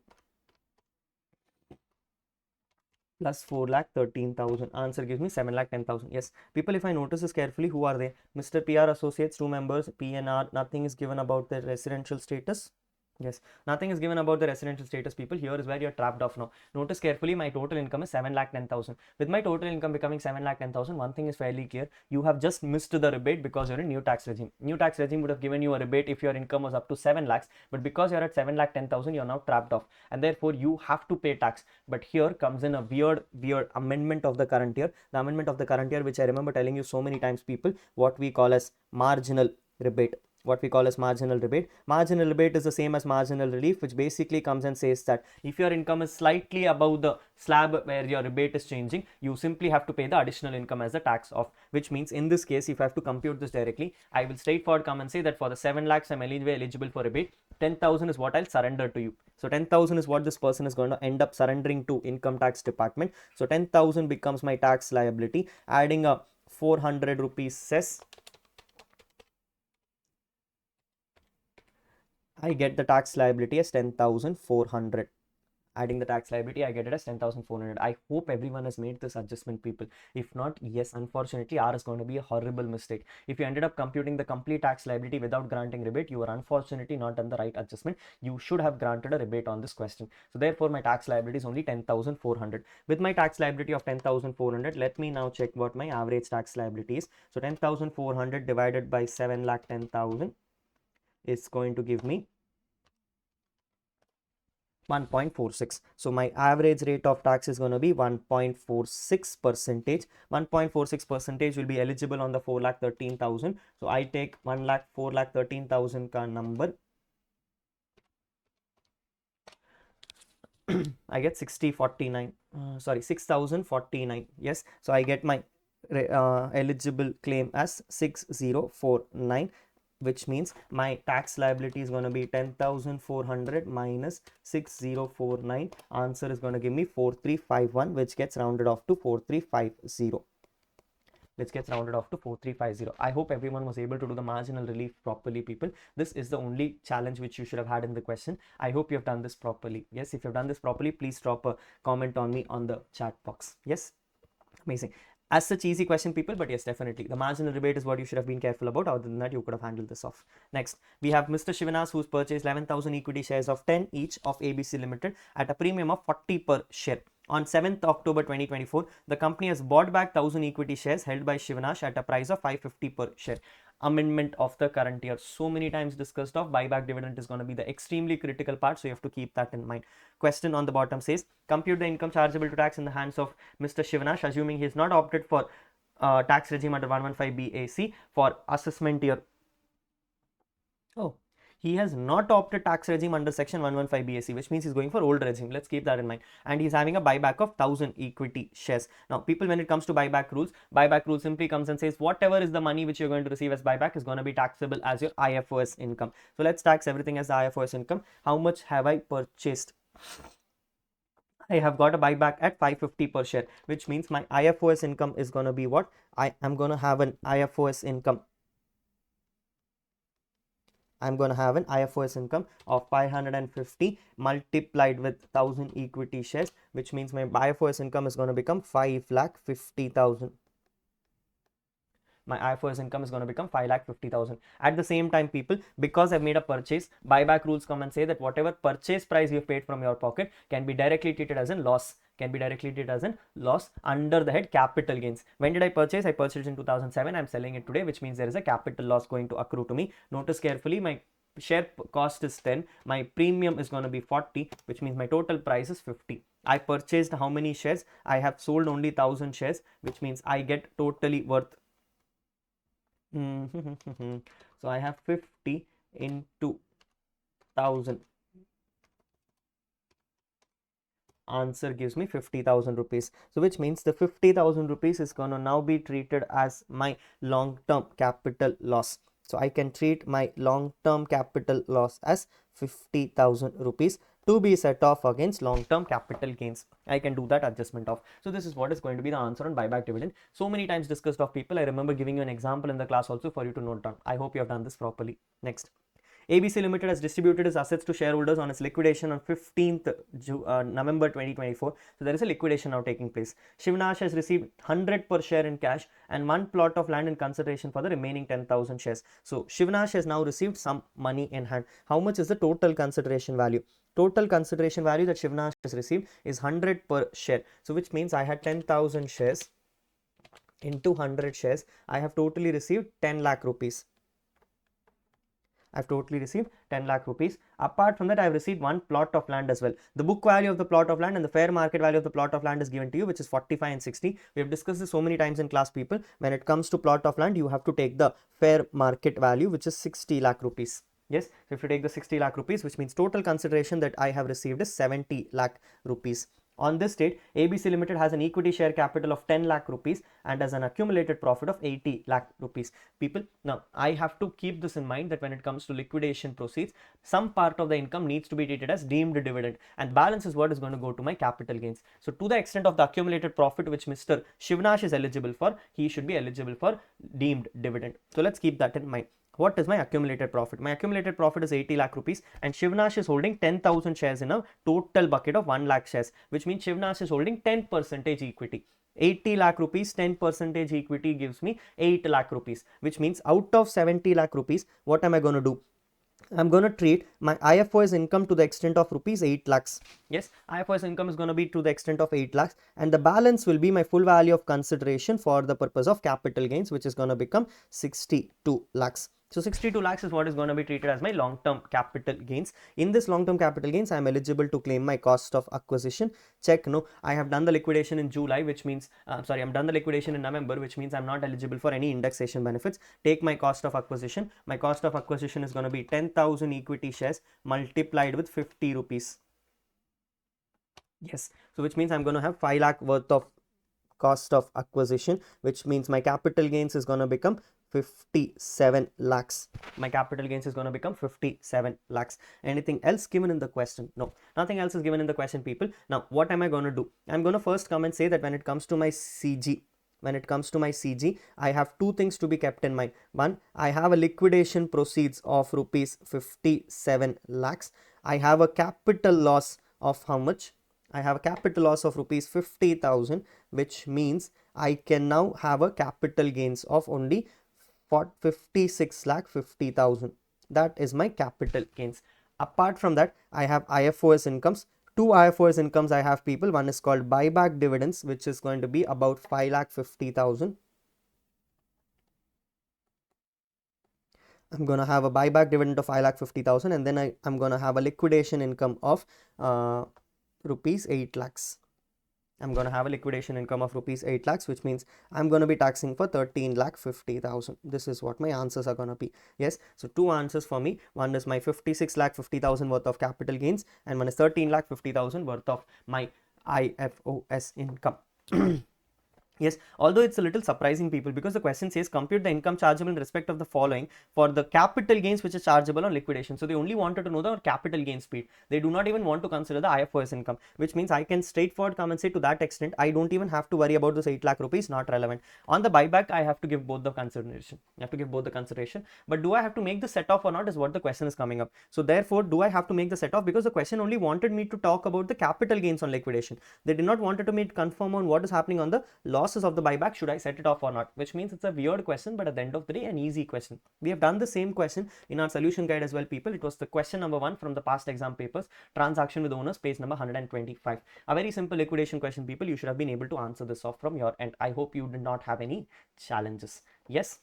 plus 4,13,000. Answer gives me 7,10,000. Yes, people, if I notice this carefully, who are they? Mr. PR Associates, 2 members, PNR, nothing is given about their residential status. Yes, nothing is given about the residential status, people. Here is where you're trapped off now. Notice carefully, my total income is 7,10,000. With my total income becoming 7,10,000, one thing is fairly clear. You have just missed the rebate because you're in new tax regime. New tax regime would have given you a rebate if your income was up to 7 lakhs, but because you're at 7,10,000, you're now trapped off, and therefore you have to pay tax. But here comes in a weird amendment of the current year. The amendment of the current year, which I remember telling you so many times, people, what we call as marginal rebate. What we call as marginal rebate. Marginal rebate is the same as marginal relief, which basically comes and says that if your income is slightly above the slab where your rebate is changing, you simply have to pay the additional income as a tax off, which means in this case, if I have to compute this directly, I will straightforward come and say that for the 7 lakhs I'm eligible for rebate. 10,000 is what I'll surrender to you. So 10,000 is what this person is going to end up surrendering to income tax department. So 10,000 becomes my tax liability. Adding a 400 rupees cess, I get the tax liability as 10,400. Adding the tax liability, I get it as 10,400. I hope everyone has made this adjustment, people. If not, yes, unfortunately, R is going to be a horrible mistake. If you ended up computing the complete tax liability without granting rebate, you are unfortunately not done the right adjustment. You should have granted a rebate on this question. So therefore, my tax liability is only 10,400. With my tax liability of 10,400, let me now check what my average tax liability is. So 10,400 divided by 7,10,000 is going to give me 1.46. So my average rate of tax is going to be 1.46 percentage. 1.46 percentage will be eligible on the 4,13,000. So I take 4,13,000 ka number. I get 6,049. Sorry, 6,049. Yes. So I get my eligible claim as 6049, which means my tax liability is going to be 10,400 minus 6049. Answer is going to give me 4351, which gets rounded off to 4350. I hope everyone was able to do the marginal relief properly, people. This is the only challenge which you should have had in the question. I hope you have done this properly. Yes, if you have done this properly, please drop a comment on me on the chat box. Yes, amazing. As such easy question, people, but yes, definitely the marginal rebate is what you should have been careful about. Other than that, you could have handled this off. Next, we have Mr. Shivanas, who's purchased 11,000 equity shares of 10 each of ABC Limited at a premium of 40 per share. On 7th October 2024, the company has bought back 1,000 equity shares held by Shivanash at a price of 550 per share. Amendment of the current year, so many times discussed of. Buyback dividend is going to be the extremely critical part, so you have to keep that in mind. Question on the bottom says, compute the income chargeable to tax in the hands of Mr. Shivanash, assuming he has not opted for tax regime under 115 BAC for assessment year. Oh, he has not opted tax regime under section 115 BAC, which means he's going for old regime. Let's keep that in mind. And he's having a buyback of 1,000 equity shares. Now, people, when it comes to buyback rule simply comes and says whatever is the money which you're going to receive as buyback is going to be taxable as your IFOS income. So let's tax everything as the IFOS income. How much have I purchased? I have got a buyback at 550 per share, which means my IFOS income is going to be what? I am going to have an IFOS income. I'm going to have an IFOS income of 550 multiplied with 1,000 equity shares, which means my IFOS income is going to become 5,50,000. My IFOS income is going to become 5,50,000. At the same time, people, because I've made a purchase, buyback rules come and say that whatever purchase price you've paid from your pocket can be directly treated as a loss. Under the head capital gains. When did I purchase? I purchased in 2007. I'm selling it today, which means there is a capital loss going to accrue to me. Notice carefully, my share cost is 10, my premium is going to be 40, which means my total price is 50. I purchased how many shares? I have sold only 1,000 shares, which means I get totally worth. So I have 50 into 1,000. Answer gives me 50,000 rupees. So which means the 50,000 rupees is going to now be treated as my long-term capital loss. So I can treat my long-term capital loss as 50,000 rupees to be set off against long-term capital gains. I can do that adjustment off. So this is what is going to be the answer on buyback dividend. So many times discussed of, people. I remember giving you an example in the class also for you to note down. I hope you have done this properly. Next. ABC Limited has distributed its assets to shareholders on its liquidation on 15th November 2024. So there is a liquidation now taking place. Shivanash has received 100 per share in cash and one plot of land in consideration for the remaining 10,000 shares. So Shivanash has now received some money in hand. How much is the total consideration value? Total consideration value that Shivanash has received is 100 per share. So which means I had 10,000 shares into 100 shares. I have totally received 10 lakh rupees. I've totally received 10 lakh rupees. Apart from that, I've received one plot of land as well. The book value of the plot of land and the fair market value of the plot of land is given to you, which is 45 and 60. We have discussed this so many times in class, people. When it comes to plot of land, you have to take the fair market value, which is 60 lakh rupees. Yes, so if you take the 60 lakh rupees, which means total consideration that I have received is 70 lakh rupees. On this date, ABC Limited has an equity share capital of 10 lakh rupees and has an accumulated profit of 80 lakh rupees. People, now I have to keep this in mind that when it comes to liquidation proceeds, some part of the income needs to be treated as deemed dividend and balance is what is going to go to my capital gains. So to the extent of the accumulated profit which Mr. Shivanash is eligible for, he should be eligible for deemed dividend. So let's keep that in mind. What is my accumulated profit? My accumulated profit is 80 lakh rupees and Shivanash is holding 10,000 shares in a total bucket of 1 lakh shares, which means Shivanash is holding 10% equity. 80 lakh rupees, 10% equity gives me 8 lakh rupees, which means out of 70 lakh rupees, what am I going to do? I'm going to treat my IFOS income to the extent of rupees 8 lakhs. Yes, IFOS income is going to be to the extent of 8 lakhs and the balance will be my full value of consideration for the purpose of capital gains, which is going to become 62 lakhs. So 62 lakhs is what is going to be treated as my long-term capital gains. In this long-term capital gains, I am eligible to claim my cost of acquisition. Check, no, I have done the liquidation in July, which means, I'm done the liquidation in November, which means I'm not eligible for any indexation benefits. Take my cost of acquisition. My cost of acquisition is going to be 10,000 equity shares multiplied with 50 rupees. Yes, so which means I'm going to have 5 lakh worth of cost of acquisition, which means my capital gains is going to become 57 lakhs. My capital gains is going to become 57 lakhs. Anything else given in the question? No, nothing else is given in the question, people. Now, what am I going to do? I'm going to first come and say that when it comes to my CG, I have two things to be kept in mind. One, I have a liquidation proceeds of rupees 57 lakhs. I have a capital loss of how much? I have a capital loss of rupees 50,000, which means I can now have a capital gains of only 56,50,000. That is my capital gains. Apart from that, I have IFOS incomes. Two IFOS incomes I have, people. One is called buyback dividends, which is going to be about 5,50,000. I'm going to have a buyback dividend of 5,50,000, and then I'm going to have a liquidation income of rupees 8 lakhs. I'm going to have a liquidation income of rupees 8 lakhs, which means I'm going to be taxing for 13,50,000. This is what my answers are going to be. Yes, so two answers for me. One is my 56,50,000 worth of capital gains, and one is 13,50,000 worth of my IFOS income. Yes, although it's a little surprising, people, because the question says compute the income chargeable in respect of the following for the capital gains which is chargeable on liquidation. So they only wanted to know the capital gain speed. They do not even want to consider the IFOS income, which means I can straightforward come and say to that extent, I don't even have to worry about this 8 lakh rupees, not relevant. On the buyback, I have to give both the consideration. But do I have to make the set off or not is what the question is coming up. So therefore, do I have to make the set off? Because the question only wanted me to talk about the capital gains on liquidation. They did not wanted to make confirm on what is happening on the losses of the buyback. Should I set it off or not? Which means it's a weird question, but at the end of the day, an easy question. We have done the same question in our solution guide as well, people. It was the question number 1 from the past exam papers, transaction with owners, page number 125. A very simple liquidation question, people. You should have been able to answer this off from your end. I hope you did not have any challenges. Yes,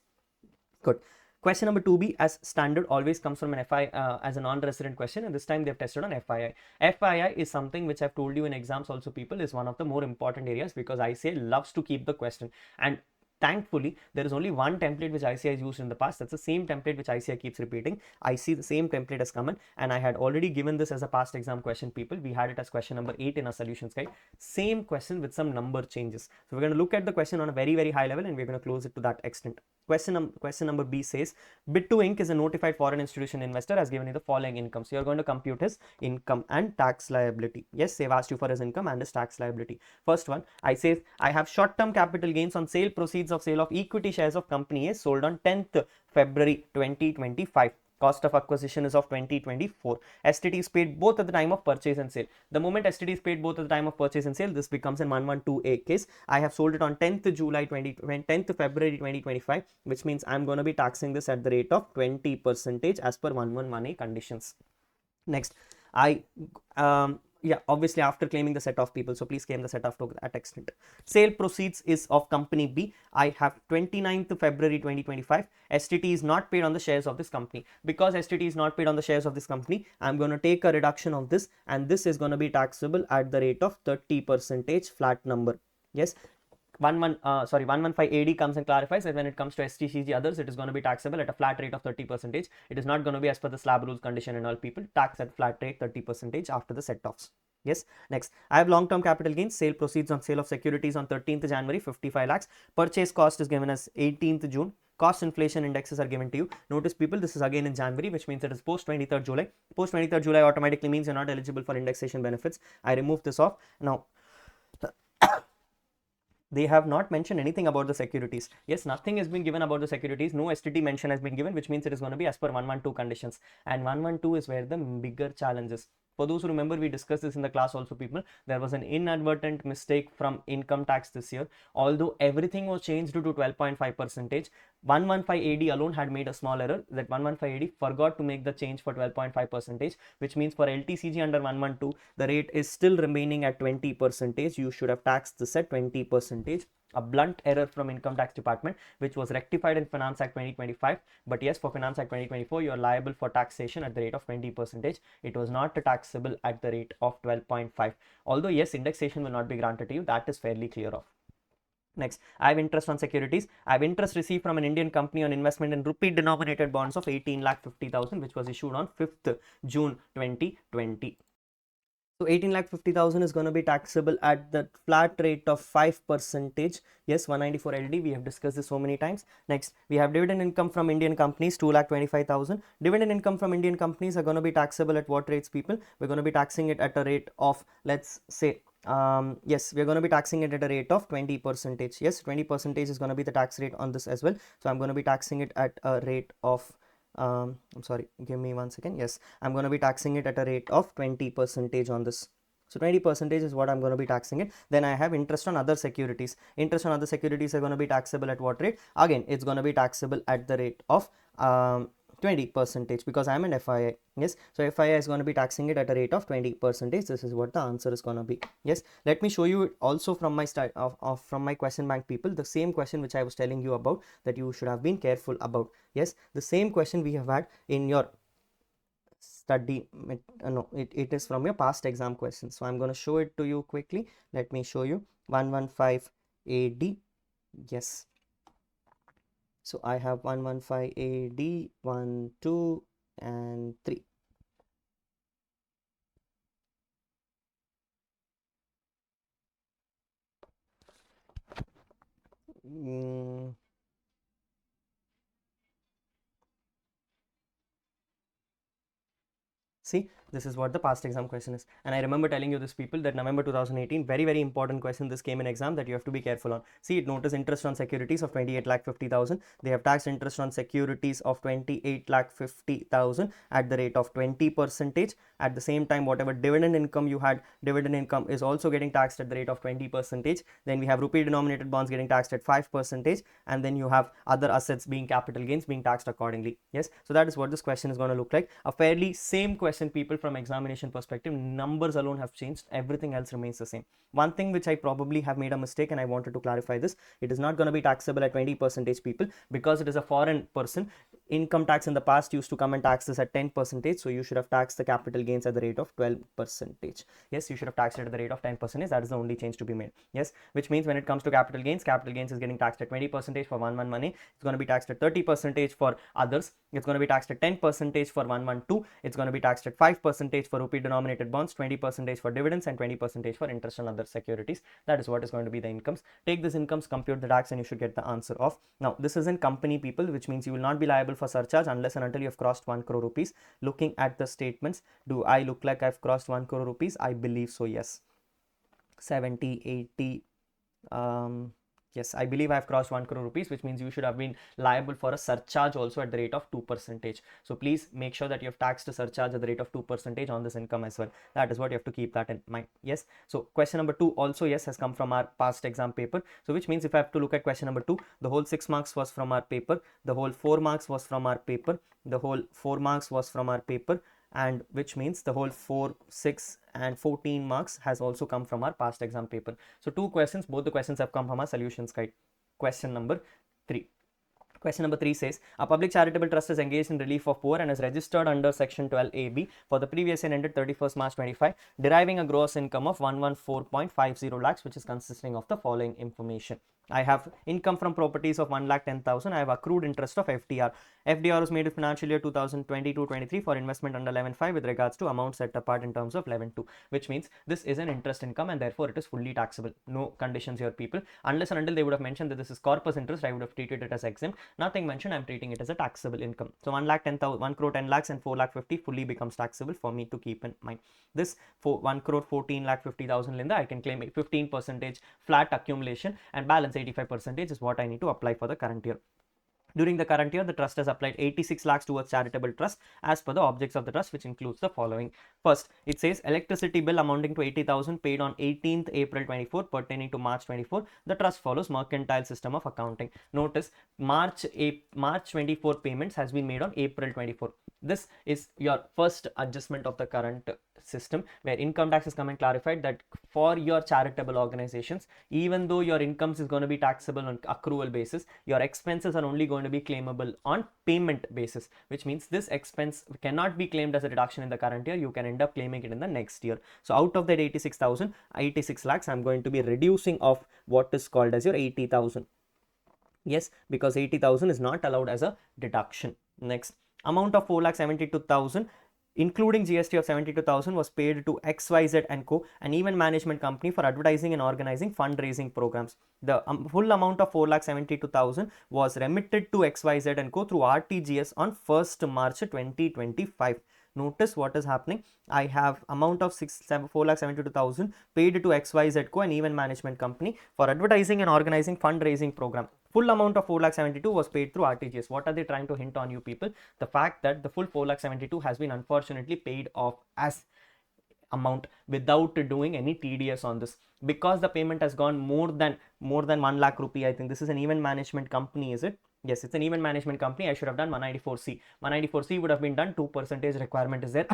good. Question number 2B, as standard, always comes from an FI as a non-resident question, and this time they've tested on FII. FII is something which I've told you in exams also, people, is one of the more important areas because ICAI loves to keep the question. And thankfully, there is only one template which ICAI has used in the past. That's the same template which ICAI keeps repeating. I see the same template has come in, and I had already given this as a past exam question, people. We had it as question number 8 in our solutions guide. Same question with some number changes. So we're going to look at the question on a very, very high level, and we're going to close it to that extent. Question number B says, Bit2 Inc. is a notified foreign institution investor has given you the following income. So you're going to compute his income and tax liability. Yes, they've asked you for his income and his tax liability. First one, I have short-term capital gains on sale proceeds of sale of equity shares of company A sold on 10th February 2025. Cost of acquisition is of 2024. STT is paid both at the time of purchase and sale. The moment STT is paid both at the time of purchase and sale, this becomes an 112A case. I have sold it on 10th February 2025, which means I'm going to be taxing this at the rate of 20% as per 111A conditions. Next, obviously after claiming the set off, people, so please claim the set off to that extent. Sale proceeds is of company B. I have 29th February 2025. STT is not paid on the shares of this company. Because STT is not paid on the shares of this company, I'm going to take a reduction of this, and this is going to be taxable at the rate of 30% flat number. Yes, 115 AD comes and clarifies that when it comes to STCG others, it is going to be taxable at a flat rate of 30%. It is not going to be as per the slab rules condition and all, people. Tax at flat rate 30% after the set-offs. Yes, next, I have long-term capital gains, sale proceeds on sale of securities on 13th January, 55 lakhs. Purchase cost is given as 18th June. Cost inflation indexes are given to you. Notice, people, this is again in January, which means it is post 23rd July. Post 23rd July automatically means you're not eligible for indexation benefits. I remove this off. Now, they have not mentioned anything about the securities. Yes, nothing has been given about the securities. No STT mention has been given, which means it is going to be as per 112 conditions. And 112 is where the bigger challenge is. For those who remember, we discussed this in the class also, people. There was an inadvertent mistake from income tax this year. Although everything was changed to 12.5%, 115 AD alone had made a small error. That 115 AD forgot to make the change for 12.5%, which means for LTCG under 112, the rate is still remaining at 20%. You should have taxed this at 20%. A blunt error from income tax department, which was rectified in Finance Act 2025. But yes, for Finance Act 2024, you are liable for taxation at the rate of 20%. It was not taxable at the rate of 12.5. Although yes, indexation will not be granted to you. That is fairly clear of. Next, I have interest on securities. I have interest received from an Indian company on investment in rupee denominated bonds of 18,50,000, which was issued on 5th June 2020. So 18,50,000 is going to be taxable at the flat rate of 5%. Yes, 194 LD. We have discussed this so many times. Next, we have dividend income from Indian companies, 2,25,000. Dividend income from Indian companies are going to be taxable at what rates, people? We're going to be taxing it at a rate of, let's say, yes, we're going to be taxing it at a rate of 20%. Yes, 20% is going to be the tax rate on this as well. So I'm going to be taxing it at a rate of I'm sorry, give me 1 second. Yes, I'm going to be taxing it at a rate of 20% on this. So 20% is what I'm going to be taxing it. Then I have interest on other securities. Interest on other securities are going to be taxable at what rate? Again, it's going to be taxable at the rate of 20% because I'm an FII. Yes, so FII is going to be taxing it at a rate of 20%. This is what the answer is going to be. Yes, let me show you it also from my from my question bank, people. The same question which I was telling you about, that you should have been careful about. Yes, the same question we have had in your study. No, it is from your past exam question. So I'm going to show it to you quickly. Let me show you 115 AD. Yes, so I have 115 AD 1 2 and 3. See, this is what the past exam question is. And I remember telling you this, people, that November 2018, very, very important question. This came in exam that you have to be careful on. See, it notice interest on securities of 28,50,000. They have taxed interest on securities of 28,50,000 at the rate of 20%. At the same time, whatever dividend income you had, dividend income is also getting taxed at the rate of 20%. Then we have rupee denominated bonds getting taxed at 5%. And then you have other assets being capital gains being taxed accordingly. Yes, so that is what this question is going to look like. A fairly same question, people, from examination perspective. Numbers alone have changed, everything else remains the same. One thing which I probably have made a mistake, and I wanted to clarify this: it is not going to be taxable at 20%, people, because it is a foreign person. Income tax in the past used to come and tax this at 10%, so you should have taxed the capital gains at the rate of 12%. Yes, you should have taxed it at the rate of 10%. That is the only change to be made. Yes, which means when it comes to capital gains is getting taxed at 20% for 1 money. It's going to be taxed at 30% for others. It's going to be taxed at 10% for 112. It's going to be taxed at 5% for rupee denominated bonds, 20% for dividends, and 20% for interest on other securities. That is what is going to be the incomes. Take this incomes, compute the tax, and you should get the answer of. Now, this is in company, people, which means you will not be liable for surcharge unless and until you have crossed 1 crore rupees. Looking at the statements, do I look like I've crossed 1 crore rupees? I believe so, yes. 70, 80, yes, I believe I have crossed 1 crore rupees, which means you should have been liable for a surcharge also at the rate of 2%. So please make sure that you have taxed a surcharge at the rate of 2% on this income as well. That is what you have to keep that in mind. Yes, so question number 2 also, yes, has come from our past exam paper. So which means if I have to look at question number 2, the whole 6 marks was from our paper, the whole 4 marks was from our paper, the whole 4 marks was from our paper, and which means the whole 4, 6 and 14 marks has also come from our past exam paper. So 2 questions, both the questions have come from our solutions guide. Question number 3. Question number 3 says, a public charitable trust is engaged in relief of poor and is registered under section 12AB for the previous year ended 31st March 25, deriving a gross income of 114.50 lakhs, which is consisting of the following information. I have income from properties of 1,10,000. I have accrued interest of FDR. FDR was made in financial year 2022-23 for investment under 11.5 with regards to amounts set apart in terms of 11.2, which means this is an interest income and therefore it is fully taxable. No conditions here, people. Unless and until they would have mentioned that this is corpus interest, I would have treated it as exempt. Nothing mentioned, I'm treating it as a taxable income. So 1,10,000, 1 crore 10 lakhs and 4,50,000 fully becomes taxable for me to keep in mind. This for 1 crore 14,50,000 linda, I can claim a 15% flat accumulation, and balance 85% is what I need to apply for the current year. During the current year, the trust has applied 86 lakhs towards charitable trust as per the objects of the trust, which includes the following. First, it says electricity bill amounting to 80,000 paid on 18th April 24 pertaining to March 24. The trust follows mercantile system of accounting. Notice March 24 payments has been made on April 24. This is your first adjustment of the current system, where income tax has come and clarified that for your charitable organizations, even though your incomes is going to be taxable on accrual basis, your expenses are only going to be claimable on payment basis, which means this expense cannot be claimed as a deduction in the current year. You can end up claiming it in the next year. So out of that 86,000, 86 lakhs, I'm going to be reducing of what is called as your 80,000. Yes, because 80,000 is not allowed as a deduction. Next, amount of 4,72,000 including GST of 72,000 was paid to XYZ and Co, an event management company for advertising and organizing fundraising programs. The full amount of 4,72,000 was remitted to XYZ and Co through RTGS on 1st March 2025. Notice what is happening. I have amount of 4,72,000 paid to XYZ Co, an event management company for advertising and organizing fundraising program. Full amount of 4,72,000 was paid through RTGS. What are they trying to hint on you people? The fact that the full 4,72,000 has been unfortunately paid off as amount without doing any TDS on this, because the payment has gone more than 1 lakh rupee. I think this is an event management company, is it? Yes, it's an event management company. I should have done 194C. 194C would have been done. 2% requirement is there.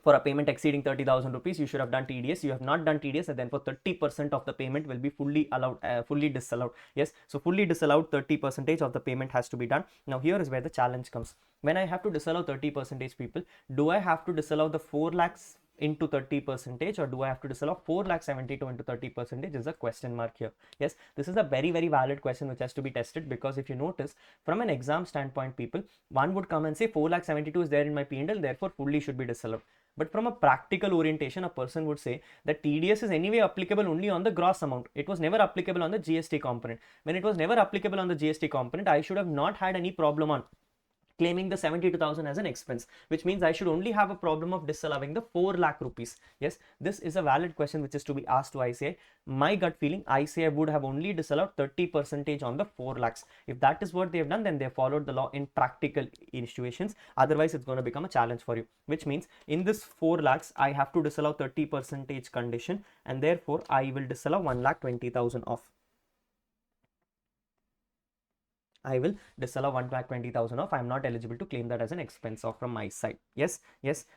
For a payment exceeding 30,000 rupees, you should have done TDS. You have not done TDS, and then for 30% of the payment will be fully allowed, fully disallowed. Yes, so fully disallowed, 30% of the payment has to be done. Now here is where the challenge comes. When I have to disallow 30% people, do I have to disallow the 4 lakhs into 30%, or do I have to disallow 4,72,000 into 30% is a question mark here. Yes, this is a very valid question which has to be tested, because if you notice from an exam standpoint people, one would come and say 4,72,000 is there in my P&L, therefore fully should be disallowed. But from a practical orientation, a person would say that TDS is anyway applicable only on the gross amount. It was never applicable on the GST component. When it was never applicable on the GST component, I should have not had any problem on claiming the 72,000 as an expense, which means I should only have a problem of disallowing the 4 lakh rupees. Yes, this is a valid question which is to be asked to ICAI. My gut feeling, ICAI would have only disallowed 30% on the 4 lakhs. If that is what they have done, then they followed the law in practical situations. Otherwise, it's going to become a challenge for you, which means in this 4 lakhs, I have to disallow 30% condition, and therefore I will disallow 1,20,000 off. I will disallow 1,20,000 off. I am not eligible to claim that as an expense off from my side. Yes,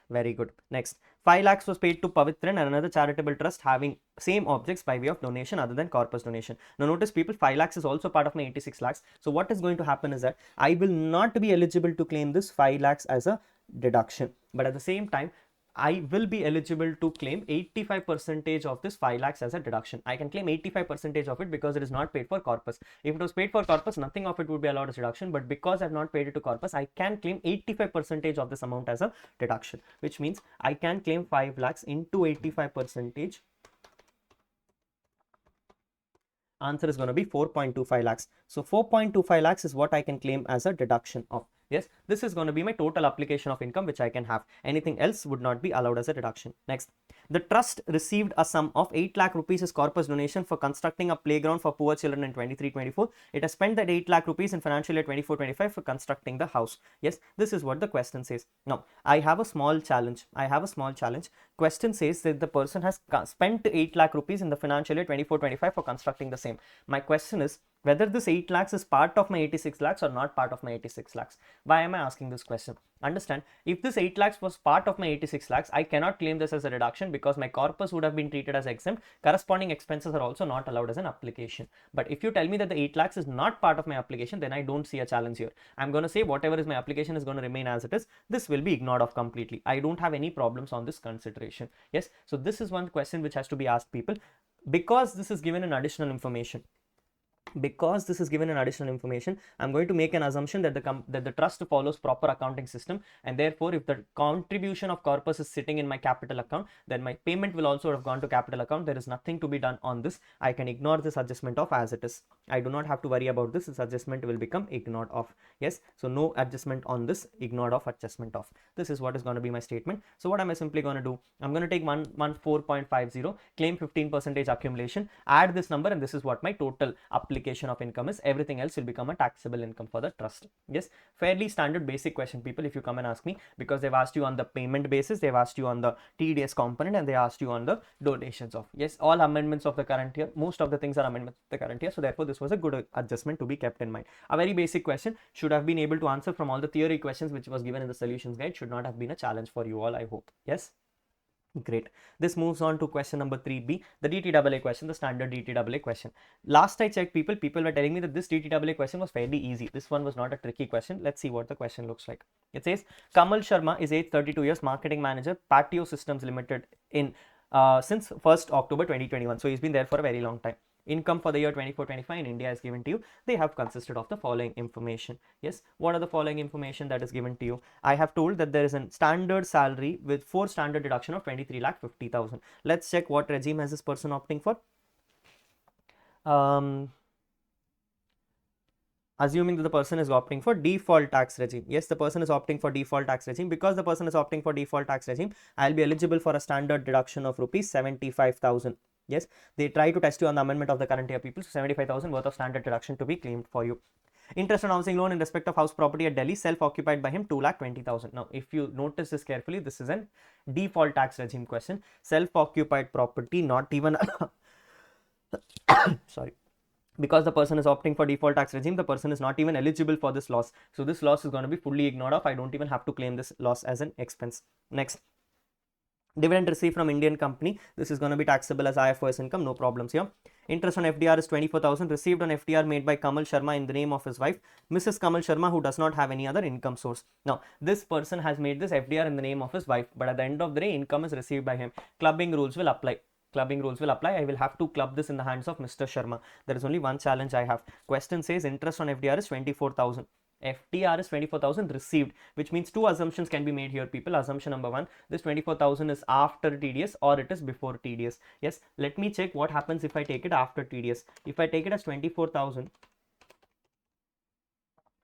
very good. Next, 5 lakhs was paid to Pavitran and another charitable trust having same objects by way of donation other than corpus donation. Now notice people, 5 lakhs is also part of my 86 lakhs. So what is going to happen is that I will not be eligible to claim this 5 lakhs as a deduction, but at the same time, I will be eligible to claim 85% of this 5 lakhs as a deduction. I can claim 85% of it because it is not paid for corpus. If it was paid for corpus, nothing of it would be allowed as deduction, but because I have not paid it to corpus, I can claim 85% of this amount as a deduction, which means I can claim 5 lakhs into 85%. Answer is going to be 4.25 lakhs. So 4.25 lakhs is what I can claim as a deduction of. Yes, this is going to be my total application of income which I can have. Anything else would not be allowed as a deduction. Next, the trust received a sum of 8 lakh rupees as corpus donation for constructing a playground for poor children in 23-24. It has spent that 8 lakh rupees in financial year 24-25 for constructing the house. Yes, this is what the question says. Now, I have a small challenge. Question says that the person has spent 8 lakh rupees in the financial year 24-25 for constructing the same. My question is whether this 8 lakhs is part of my 86 lakhs or not part of my 86 lakhs. Why am I asking this question? Understand, if this 8 lakhs was part of my 86 lakhs, I cannot claim this as a reduction because my corpus would have been treated as exempt. Corresponding expenses are also not allowed as an application. But if you tell me that the 8 lakhs is not part of my application, then I don't see a challenge here. I'm going to say whatever is my application is going to remain as it is. This will be ignored off completely. I don't have any problems on this consideration. Yes, so this is one question which has to be asked people, because this is given an additional information. I'm going to make an assumption that the trust follows proper accounting system, and therefore if the contribution of corpus is sitting in my capital account, then my payment will also have gone to capital account. There is nothing to be done on this. I can ignore this adjustment off as it is. I do not have to worry about this. This adjustment will become ignored off. Yes, so no adjustment on this, ignored off, adjustment off. This is what is going to be my statement. So what am I simply going to do? I'm going to take 114.50, claim 15% accumulation, add this number, and this is what my total application of income is. Everything else will become a taxable income for the trust. Yes, fairly standard basic question people, if you come and ask me, because they've asked you on the payment basis, they've asked you on the TDS component, and they asked you on the donations of. Yes, all amendments of the current year, most of the things are amendments of the current year, so therefore this was a good adjustment to be kept in mind. A very basic question, should have been able to answer from all the theory questions which was given in the solutions guide. Should not have been a challenge for you all, I hope. Yes, great. This moves on to question number 3B, the DTAA question, the standard DTAA question. Last I checked people were telling me that this DTAA question was fairly easy. This one was not a tricky question. Let's see what the question looks like. It says Kamal Sharma is age 32 years, marketing manager, Patio Systems Limited in since 1st October 2021. So he's been there for a very long time. income for the year 24-25 in India is given to you. They have consisted of the following information. Yes, what are the following information that is given to you? I have told that there is a standard salary with 4 standard deduction of 23,50,000. Let's check what regime has this person opting for. Assuming that the person is opting for default tax regime. Yes, the person is opting for default tax regime. Because the person is opting for default tax regime, I'll be eligible for a standard deduction of rupees 75,000. Yes, they try to test you on the amendment of the current year, people. So 75,000 worth of standard deduction to be claimed for you. Interest on housing loan in respect of house property at Delhi, self-occupied by him, 2,20,000. Now, if you notice this carefully, this is an default tax regime question. Self-occupied property, not even sorry. Because the person is opting for default tax regime, the person is not even eligible for this loss. So this loss is going to be fully ignored off. I don't even have to claim this loss as an expense. Next, dividend received from Indian company. This is going to be taxable as IFRS income. No problems here. Interest on FDR is 24,000 received on FDR made by Kamal Sharma in the name of his wife, Mrs. Kamal Sharma, who does not have any other income source. Now, this person has made this FDR in the name of his wife, but at the end of the day, income is received by him. Clubbing rules will apply. Clubbing rules will apply. I will have to club this in the hands of Mr. Sharma. There is only one challenge I have. Question says interest on FDR is 24,000. FDR is 24,000 received, which means two assumptions can be made here, people. Assumption number one, this 24,000 is after TDS or it is before TDS. Yes, let me check what happens if I take it after TDS. If I take it as 24,000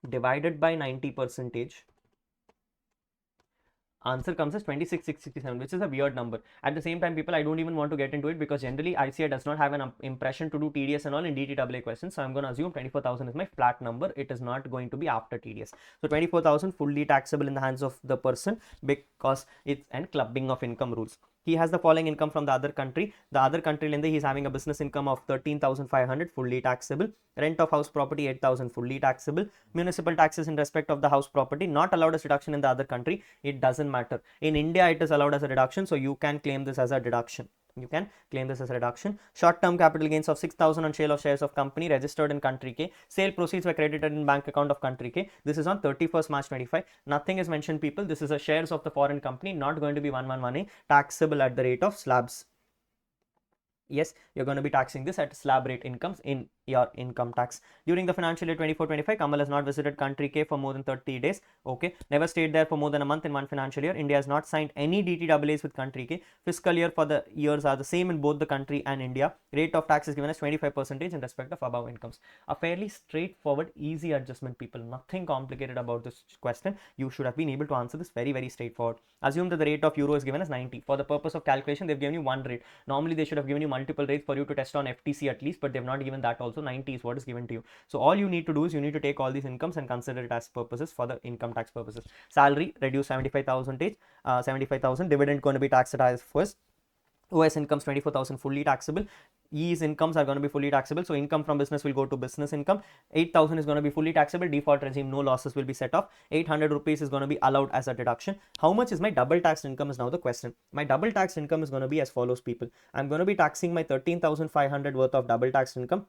divided by 90 percentage, answer comes as 26,667, which is a weird number. At the same time, people, I don't even want to get into it because generally ICI does not have an impression to do TDS and all in DTAA questions. So I'm going to assume 24,000 is my flat number. It is not going to be after TDS. So 24,000 fully taxable in the hands of the person because it's an clubbing of income rules. He has the following income from the other country. The other country, he is having a business income of 13,500 fully taxable. Rent of house property 8,000 fully taxable. Municipal taxes in respect of the house property not allowed as reduction in the other country. It doesn't matter. In India, it is allowed as a reduction, so you can claim this as a deduction. You can claim this as a reduction. Short-term capital gains of 6,000 on sale of shares of company registered in country K. Sale proceeds were credited in bank account of country K. This is on 31st March 25. Nothing is mentioned, people. This is a shares of the foreign company, not going to be 111A, taxable at the rate of slabs. Yes, you're going to be taxing this at slab rate incomes in your income tax. During the financial year 24-25, Kamal has not visited country K for more than 30 days. Okay, never stayed there for more than a month in one financial year. India has not signed any DTAAs with country K. Fiscal year for the years are the same in both the country and India. Rate of tax is given as 25% in respect of above incomes. A fairly straightforward, easy adjustment, people. Nothing complicated about this question. You should have been able to answer this very, very straightforward. Assume that the rate of euro is given as 90. For the purpose of calculation, they've given you one rate. Normally, they should have given you multiple rates for you to test on FTC at least, but they've not given that also. 90 is what is given to you. So all you need to do is you need to take all these incomes and consider it as purposes for the income tax purposes. Salary reduce 75,000, 75,000. Dividend going to be taxed as first. OS incomes 24,000 fully taxable. E's incomes are going to be fully taxable. So income from business will go to business income. 8,000 is going to be fully taxable. Default regime, no losses will be set off. 800 rupees is going to be allowed as a deduction. How much is my double taxed income is now the question. My double taxed income is going to be as follows, people. I'm going to be taxing my 13,500 worth of double taxed income.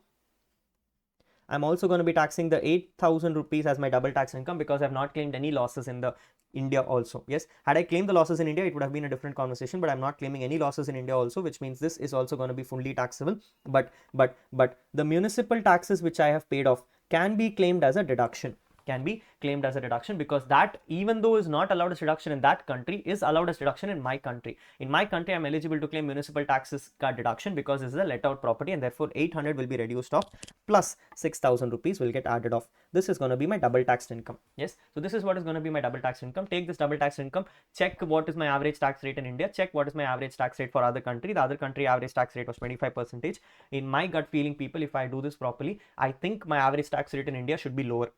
I'm also going to be taxing the 8,000 rupees as my double tax income because I've not claimed any losses in the India also. Yes, had I claimed the losses in India, it would have been a different conversation, but I'm not claiming any losses in India also, which means this is also going to be fully taxable. But the municipal taxes which I have paid off can be claimed as a deduction. Can be claimed as a deduction because that, even though is not allowed as deduction in that country, is allowed as deduction in my country. In my country, I'm eligible to claim municipal taxes deduction because this is a let out property, and therefore 800 will be reduced off plus 6,000 rupees will get added off. This is going to be my double taxed income. Yes, so this is what is going to be my double taxed income. Take this double taxed income, check what is my average tax rate in India, check what is my average tax rate for other country. The other country average tax rate was 25%. In my gut feeling, people, if I do this properly, I think my average tax rate in India should be lower.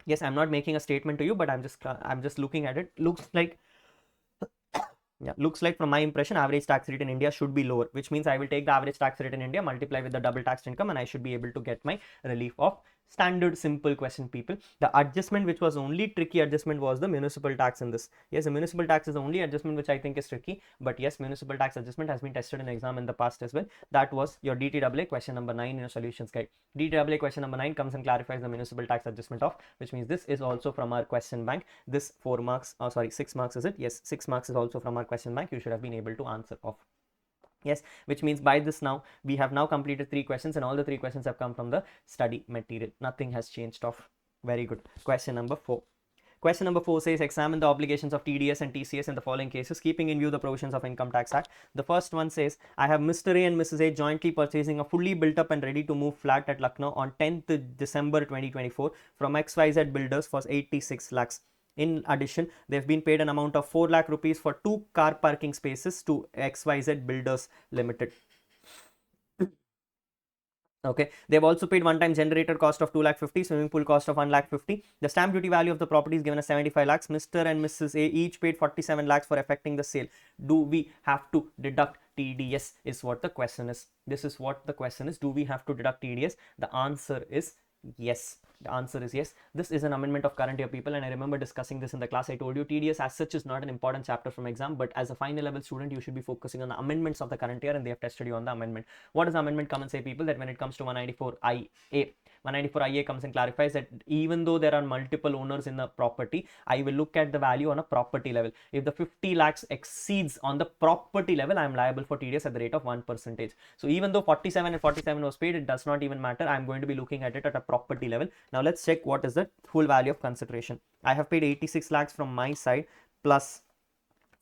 Yes, I'm not making a statement to you, but I'm just looking at it. Looks like from my impression, average tax rate in India should be lower, which means I will take the average tax rate in India, multiply with the double taxed income, and I should be able to get my relief of standard simple question, people. The adjustment which was only tricky adjustment was the municipal tax in this. Yes, the municipal tax is the only adjustment which I think is tricky, but yes, municipal tax adjustment has been tested in exam in the past as well. That was your DTAA question number 9 in your solutions guide. DTAA question number 9 comes and clarifies the municipal tax adjustment of, which means this is also from our question bank. This 4 marks, 6 marks is it? Yes, 6 marks is also from our question bank. You should have been able to answer off. Yes, which means by this now we have now completed 3 questions, and all the 3 questions have come from the study material. Nothing has changed off. Very good. Question number 4. Question number 4 says, examine the obligations of TDS and TCS in the following cases, keeping in view the provisions of Income Tax Act. The first one says, I have Mr. A and Mrs. A jointly purchasing a fully built up and ready to move flat at Lucknow on 10th December 2024 from XYZ Builders for 86 lakhs. In addition, they have been paid an amount of 4 lakh rupees for 2 car parking spaces to XYZ Builders Limited. Okay, they've also paid one-time generator cost of 2 lakh 50, swimming pool cost of 1 lakh 50. The stamp duty value of the property is given as 75 lakhs. Mr. and Mrs. A each paid 47 lakhs for effecting the sale. Do we have to deduct TDS is what the question is. This is what the question is. Do we have to deduct TDS? The answer is yes. The answer is yes. This is an amendment of current year, people, and I remember discussing this in the class. I told you TDS as such is not an important chapter from exam, but as a final level student, you should be focusing on the amendments of the current year, and they have tested you on the amendment. What does the amendment come and say, people? That when it comes to 194IA, 194IA comes and clarifies that even though there are multiple owners in the property, I will look at the value on a property level. If the 50 lakhs exceeds on the property level, I am liable for TDS at the rate of 1%. So even though 47 and 47 was paid, it does not even matter. I am going to be looking at it at a property level. Now let's check what is the full value of consideration. I have paid 86 lakhs from my side plus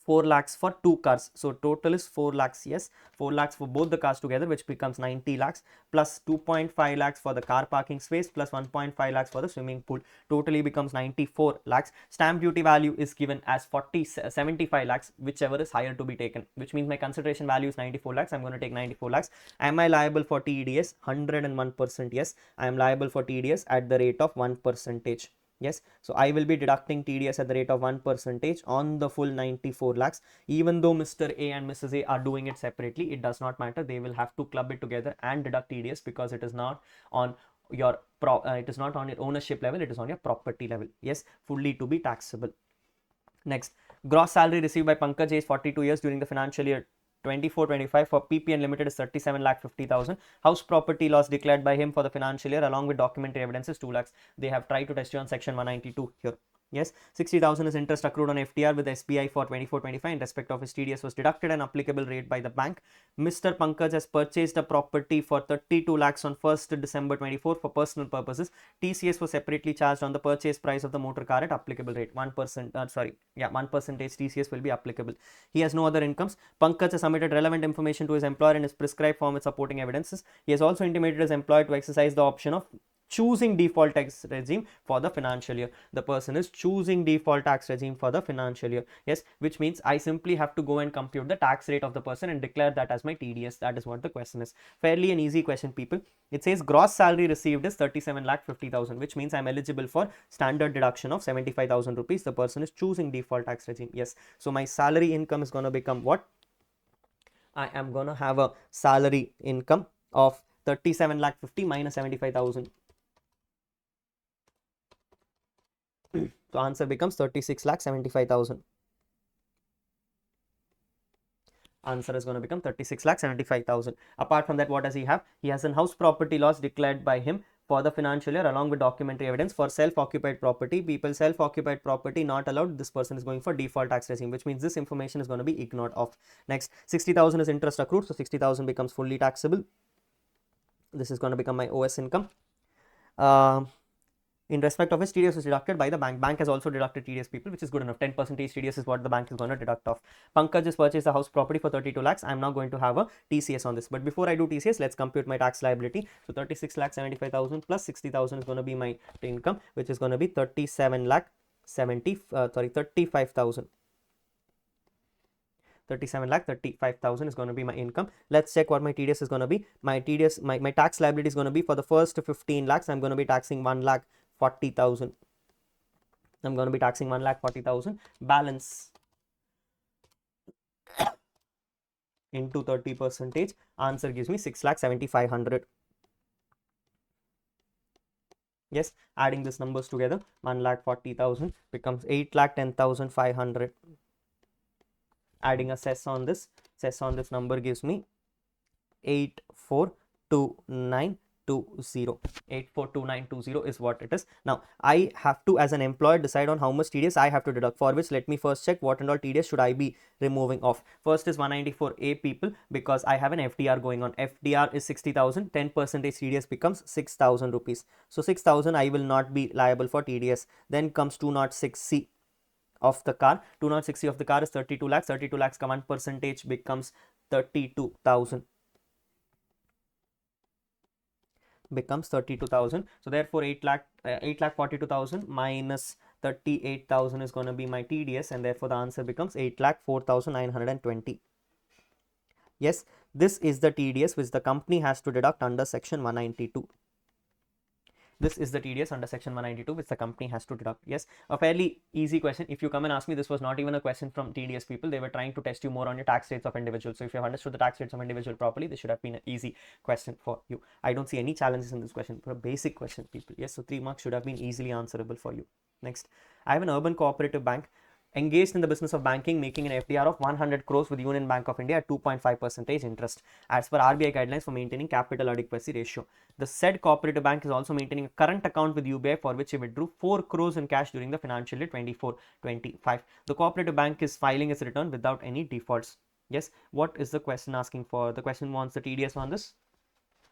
4 lakhs for 2 cars. So total is 4 lakhs. Yes, 4 lakhs for both the cars together, which becomes 90 lakhs plus 2.5 lakhs for the car parking space plus 1.5 lakhs for the swimming pool. Totally becomes 94 lakhs. Stamp duty value is given as 75 lakhs, whichever is higher to be taken, which means my consideration value is 94 lakhs. I'm going to take 94 lakhs. Am I liable for TDS? 101%. Yes, I am liable for TDS at the rate of 1%. Yes, so I will be deducting TDS at the rate of 1% on the full 94 lakhs. Even though Mr. A and Mrs. A are doing it separately, it does not matter. They will have to club it together and deduct TDS because it is not on your it is not on your ownership level, it is on your property level. Yes, fully to be taxable. Next, gross salary received by Pankaj is 42 years during the financial year 24-25 for PPN Limited is 37 lakh 50,000. House property loss declared by him for the financial year along with documentary evidence is 2 lakhs. They have tried to test you on section 192 here. Yes, 60,000 is interest accrued on FTR with SBI for 24-25 in respect of his TDS was deducted and applicable rate by the bank. Mr. Pankaj has purchased a property for 32 lakhs on 1st December 24 for personal purposes. TCS was separately charged on the purchase price of the motor car at applicable rate. 1%, 1% TCS will be applicable. He has no other incomes. Pankaj has submitted relevant information to his employer in his prescribed form with supporting evidences. He has also intimated his employer to exercise the option of choosing default tax regime for the financial year. The person is choosing default tax regime for the financial year. Yes, which means I simply have to go and compute the tax rate of the person and declare that as my TDS. That is what the question is. Fairly an easy question, people. It says gross salary received is 37 lakh 50,000, which means I'm eligible for standard deduction of 75,000 rupees. The person is choosing default tax regime. Yes, so my salary income is going to become what? I am going to have a salary income of 37 lakh 50 minus 75,000. So answer becomes 36 lakh 75,000. Answer is going to become 36 lakh 75,000. Apart from that, what does he have? He has a house property loss declared by him for the financial year along with documentary evidence for self-occupied property. People, self-occupied property not allowed. This person is going for default tax regime, which means this information is going to be ignored off. Next, 60,000 is interest accrued, so 60,000 becomes fully taxable. This is going to become my OS income. In respect of his TDS was deducted by the bank. Bank has also deducted TDS, people, which is good enough. 10% TDS is what the bank is going to deduct off. Pankaj has purchased a house property for 32 lakhs. I'm now going to have a TCS on this. But before I do TCS, let's compute my tax liability. So 36 lakh 75,000 plus 60,000 is going to be my income, which is going to be 37 lakh 35,000. 37 lakh 35,000 is going to be my income. Let's check what my TDS is going to be. My TDS, my tax liability is going to be for the first 15 lakhs. I'm going to be taxing 1 lakh 40,000. I'm going to be taxing 1 lakh 40,000. Balance into 30%. Answer gives me 6 lakh 7,500. Yes, adding these numbers together, 1 lakh 40,000 becomes 8 lakh 10,500. Adding a cess on this number gives me 8429 842920 is what it is. Now I have to, as an employer, decide on how much TDS I have to deduct, for which let me first check what and all TDS should I be removing off. First is 194A people, because I have an FDR going on. FDR is 60,000, 10% TDS becomes 6,000 rupees. So 6,000 I will not be liable for TDS. Then comes 206C of the car. 206C of the car is 32 lakhs. 32 lakhs ka 1% becomes 32,000. Becomes 32,000. So therefore 8 lakh 42,000 minus 38,000 is going to be my TDS, and therefore the answer becomes 8,04,920. Yes, this is the TDS which the company has to deduct under section 192. This is the TDS under section 192 which the company has to deduct. Yes, a fairly easy question. If you come and ask me, this was not even a question from TDS people. They were trying to test you more on your tax rates of individual. So if you have understood the tax rates of individual properly, this should have been an easy question for you. I don't see any challenges in this question. For a basic question, people. Yes, so 3 marks should have been easily answerable for you. Next, I have an urban cooperative bank engaged in the business of banking, making an FDR of 100 crores with Union Bank of India at 2.5% interest, as per RBI guidelines for maintaining capital adequacy ratio. The said cooperative bank is also maintaining a current account with UBI, for which it withdrew 4 crores in cash during the financial year 24-25. The cooperative bank is filing its return without any defaults. Yes, what is the question asking for? The question wants the TDS on this.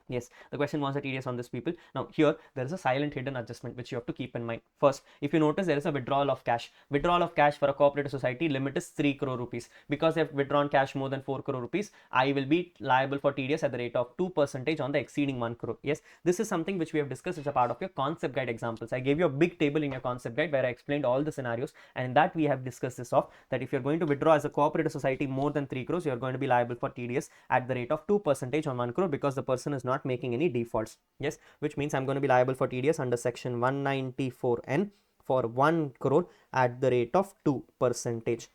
Yes, the question wants the TDS on this, people. Now here there is a silent hidden adjustment which you have to keep in mind. First, if you notice, there is a withdrawal of cash. Withdrawal of cash for a cooperative society limit is 3 crore rupees. Because they have withdrawn cash more than 4 crore rupees, I will be liable for TDS at the rate of 2% on the exceeding 1 crore. Yes, this is something which we have discussed as a part of your concept guide examples. I gave you a big table in your concept guide where I explained all the scenarios, and in that we have discussed this off, that if you're going to withdraw as a cooperative society more than 3 crores, you're going to be liable for TDS at the rate of 2% on 1 crore, because the person is not making any defaults. Yes, which means I'm going to be liable for TDS under section 194N for 1 crore at the rate of 2%.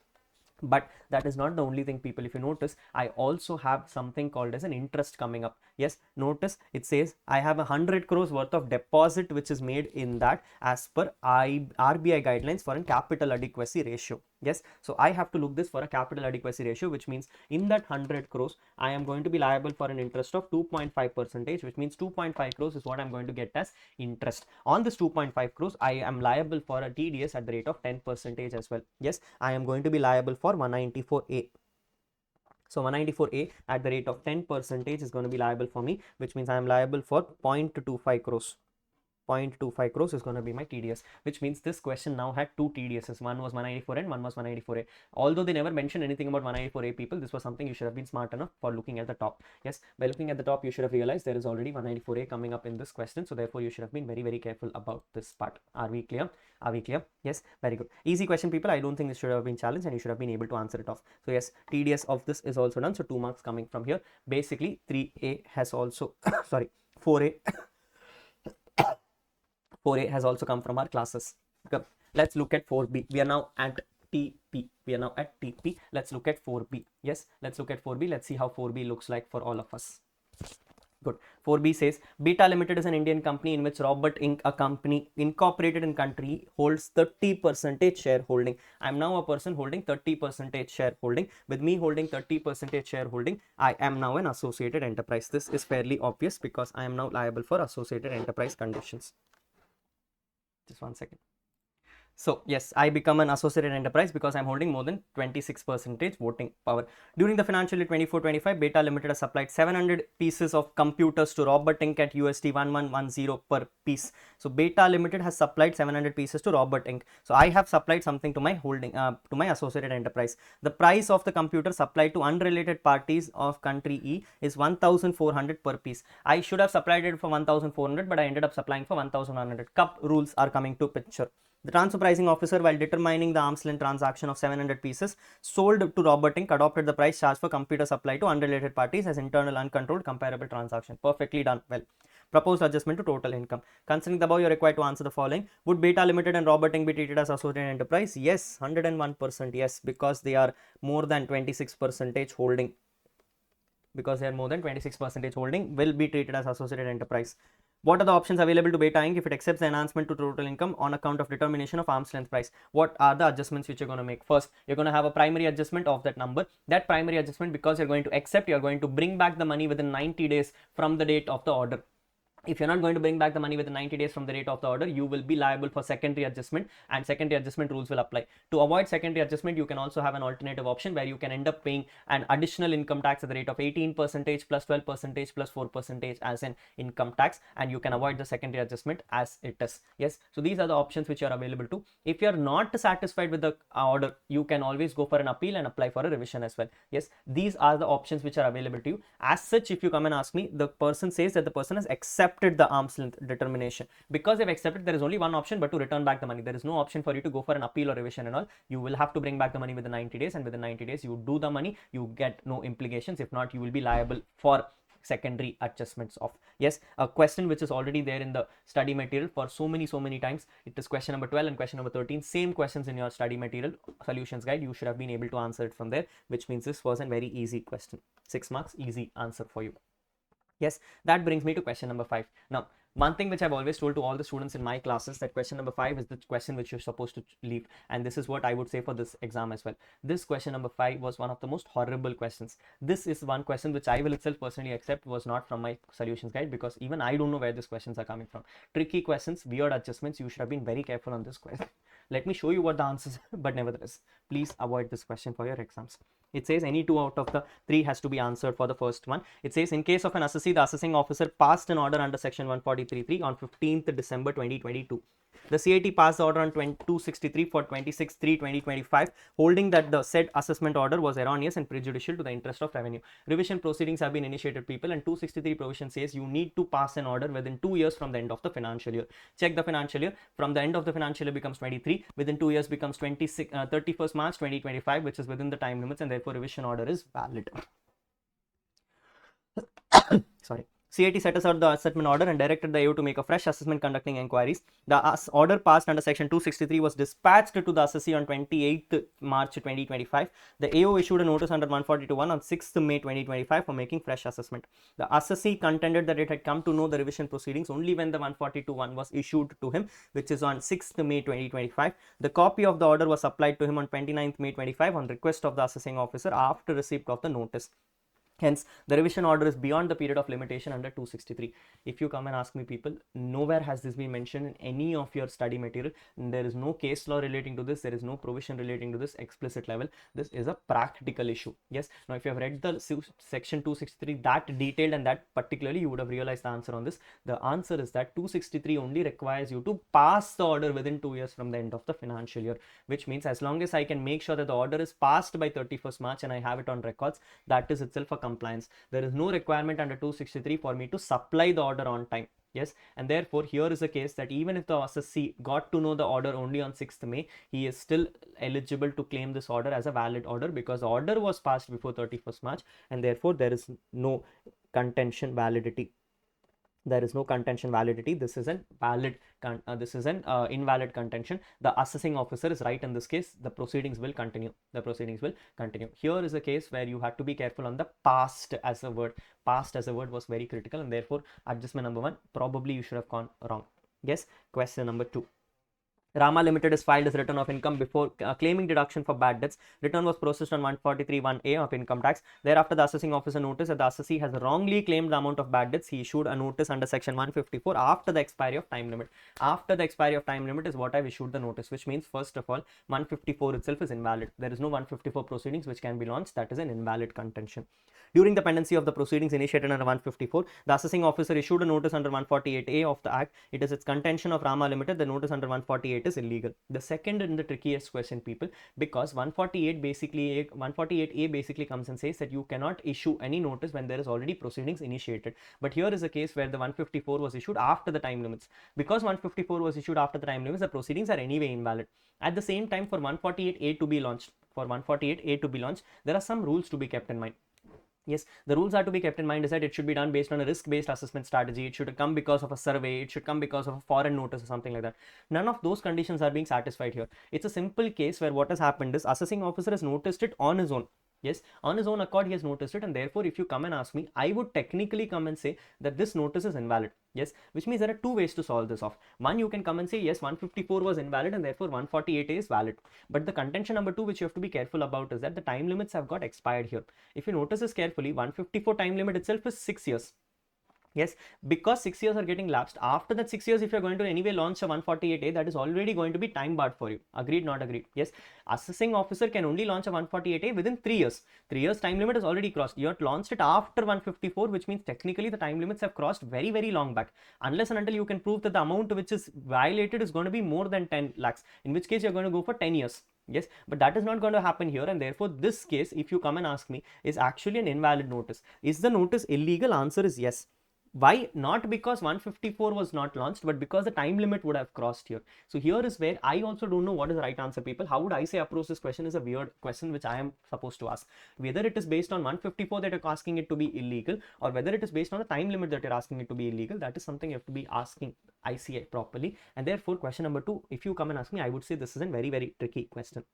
But that is not the only thing, people. If you notice, I also have something called as an interest coming up. Yes, notice it says I have 100 crores worth of deposit which is made in that as per RBI guidelines for a capital adequacy ratio. Yes, so I have to look this for a capital adequacy ratio, which means in that 100 crores I am going to be liable for an interest of 2.5%, which means 2.5 crores is what I'm going to get as interest. On this 2.5 crores, I am liable for a TDS at the rate of 10% as well. Yes, I am going to be liable for 194A. So 194A at the rate of 10% is going to be liable for me, which means I am liable for 0.25 crores. 0.25 crores is going to be my TDS, which means this question now had 2 TDSs. One was 194A and one was 194A. Although they never mentioned anything about 194A, people, this was something you should have been smart enough for looking at the top. Yes, by looking at the top, you should have realized there is already 194A coming up in this question. So therefore, you should have been very, very careful about this part. Are we clear? Are we clear? Yes, very good. Easy question, people. I don't think this should have been challenged and you should have been able to answer it off. So yes, TDS of this is also done. So 2 marks coming from here. Basically, 3A has also, sorry, 4A. 4A has also come from our classes. Okay. Let's look at 4B. We are now at TP. We are now at TP. Let's look at 4B. Yes, let's look at 4B. Let's see how 4B looks like for all of us. Good. 4B says Beta Limited is an Indian company in which Robert Inc., a company incorporated in country, holds 30% shareholding. I am now a person holding 30% shareholding. With me holding 30% shareholding, I am now an associated enterprise. This is fairly obvious because I am now liable for associated enterprise conditions. Just 1 second. So yes, I become an associated enterprise because I'm holding more than 26% voting power. During the financial year 24-25, Beta Limited has supplied 700 pieces of computers to Robert Inc. at USD 1110 per piece. So Beta Limited has supplied 700 pieces to Robert Inc. So I have supplied something to my holding, to my associated enterprise. The price of the computer supplied to unrelated parties of country E is 1,400 per piece. I should have supplied it for 1,400, but I ended up supplying for 1,100. Cup rules are coming to picture. The transfer pricing officer, while determining the arm's length transaction of 700 pieces sold to Robert Inc., adopted the price charged for computer supply to unrelated parties as internal uncontrolled comparable transaction. Perfectly done. Well, proposed adjustment to total income. Considering the above, you are required to answer the following. Would Beta Limited and Robert Inc. be treated as associated enterprise? Yes, 101%. Yes, because they are more than 26% holding. Because they are more than 26% holding, will be treated as associated enterprise. What are the options available to Beta Inc. if it accepts the enhancement to total income on account of determination of arm's length price? What are the adjustments which you're going to make? First, you're going to have a primary adjustment of that number. That primary adjustment, because you're going to accept, you're going to bring back the money within 90 days from the date of the order. If you're not going to bring back the money within 90 days from the date of the order, you will be liable for secondary adjustment, and secondary adjustment rules will apply. To avoid secondary adjustment, you can also have an alternative option where you can end up paying an additional income tax at the rate of 18% plus 12% plus 4% as an income tax, and you can avoid the secondary adjustment as it is. Yes, so these are the options which are available to. If you're not satisfied with the order, you can always go for an appeal and apply for a revision as well. Yes, these are the options which are available to you. As such, if you come and ask me, the person says that the person has accepted the arm's length determination. Because they've accepted, there is only one option but to return back the money. There is no option for you to go for an appeal or revision and all. You will have to bring back the money within 90 days, and within 90 days you do the money, you get no implications. If not, you will be liable for secondary adjustments of. Yes, a question which is already there in the study material for so many times. It is question number 12 and question number 13, same questions in your study material solutions guide. You should have been able to answer it from there, which means this was a very easy question. 6 marks, easy answer for you. Yes, that brings me to question number 5. Now, one thing which I've always told to all the students in my classes, that question number 5 is the question which you're supposed to leave, and this is what I would say for this exam as well. This question number 5 was one of the most horrible questions. This is one question which I will itself personally accept was not from my solutions guide, because even I don't know where these questions are coming from. Tricky questions, weird adjustments. You should have been very careful on this question. Let me show you what the answers are, but nevertheless, please avoid this question for your exams. It says any 2 out of the 3 has to be answered for the first one. It says in case of an assessee, the assessing officer passed an order under section 143.3 on 15th December 2022. The CIT passed the order on 263 for 26/3/2025, holding that the said assessment order was erroneous and prejudicial to the interest of revenue. Revision proceedings have been initiated, people, and 263 provision says you need to pass an order within 2 years from the end of the financial year. Check the financial year. From the end of the financial year becomes 23, within 2 years becomes 31st March 2025, which is within the time limits, and therefore revision order is valid. Sorry. CIT set aside the assessment order and directed the AO to make a fresh assessment conducting inquiries. The order passed under section 263 was dispatched to the assessee on 28th March 2025. The AO issued a notice under 142.1 on 6th May 2025 for making fresh assessment. The assessee contended that it had come to know the revision proceedings only when the 142.1 was issued to him, which is on 6th May 2025. The copy of the order was supplied to him on 29th May 2025 on request of the assessing officer after receipt of the notice. Hence, the revision order is beyond the period of limitation under 263. If you come and ask me, people, nowhere has this been mentioned in any of your study material. There is no case law relating to this. There is no provision relating to this explicit level. This is a practical issue. Yes. Now, if you have read the section 263 that detailed and that particularly, you would have realized the answer on this. The answer is that 263 only requires you to pass the order within 2 years from the end of the financial year, which means as long as I can make sure that the order is passed by 31st March and I have it on records, that is itself a compliance. There is no requirement under 263 for me to supply the order on time. Yes, and therefore here is a case that even if the assessee got to know the order only on 6th May, he is still eligible to claim this order as a valid order because the order was passed before 31st March, and therefore there is no contention validity. There is no contention validity. This is an valid invalid contention. The assessing officer is right in this case. The proceedings will continue. Here is a case where you have to be careful on the past as a word. Past as a word was very critical, and therefore adjustment number 1 probably you should have gone wrong. Yes. Question number 2. Rama Limited is filed as return of income before claiming deduction for bad debts. Return was processed on 143(1)(a) of income tax. Thereafter, the assessing officer noticed that the assessee has wrongly claimed the amount of bad debts. He issued a notice under section 154 after the expiry of time limit. After the expiry of time limit is what I've issued the notice, which means first of all 154 itself is invalid. There is no 154 proceedings which can be launched. That is an invalid contention. During the pendency of the proceedings initiated under 154, the assessing officer issued a notice under 148(a) of the Act. It is its contention of Rama Limited. The notice under 148 is illegal. The second and the trickiest question, people, because 148A basically comes and says that you cannot issue any notice when there is already proceedings initiated. But here is a case where the 154 was issued after the time limits. Because 154 was issued after the time limits, the proceedings are anyway invalid. At the same time, for 148A to be launched, there are some rules to be kept in mind. Yes, the rules are to be kept in mind is that it should be done based on a risk-based assessment strategy. It should come because of a survey. It should come because of a foreign notice or something like that. None of those conditions are being satisfied here. It's a simple case where what has happened is assessing officer has noticed it on his own. Yes, on his own accord, he has noticed it, and therefore, if you come and ask me, I would technically come and say that this notice is invalid. Yes, which means there are 2 ways to solve this off. One, you can come and say, yes, 154 was invalid and therefore 148A is valid. But the contention number 2, which you have to be careful about, is that the time limits have got expired here. If you notice this carefully, 154 time limit itself is 6 years. Yes, because 6 years are getting lapsed. After that 6 years, if you're going to anyway launch a 148A, that is already going to be time barred for you. Agreed, not agreed? Yes, assessing officer can only launch a 148A within 3 years. 3 years time limit is already crossed. You have launched it after 154, which means technically the time limits have crossed very, very long back. Unless and until you can prove that the amount which is violated is going to be more than 10 lakhs, in which case you're going to go for 10 years. Yes, but that is not going to happen here, and therefore this case, if you come and ask me, is actually an invalid notice. Is the notice illegal? Answer is yes. Why? Not because 154 was not launched, but because the time limit would have crossed here. So here is where I also don't know what is the right answer, people. How would I say approach this question is a weird question which I am supposed to ask. Whether it is based on 154 that you're asking it to be illegal, or whether it is based on the time limit that you're asking it to be illegal, that is something you have to be asking ICA properly. And therefore, question number 2, if you come and ask me, I would say this is a very, very tricky question.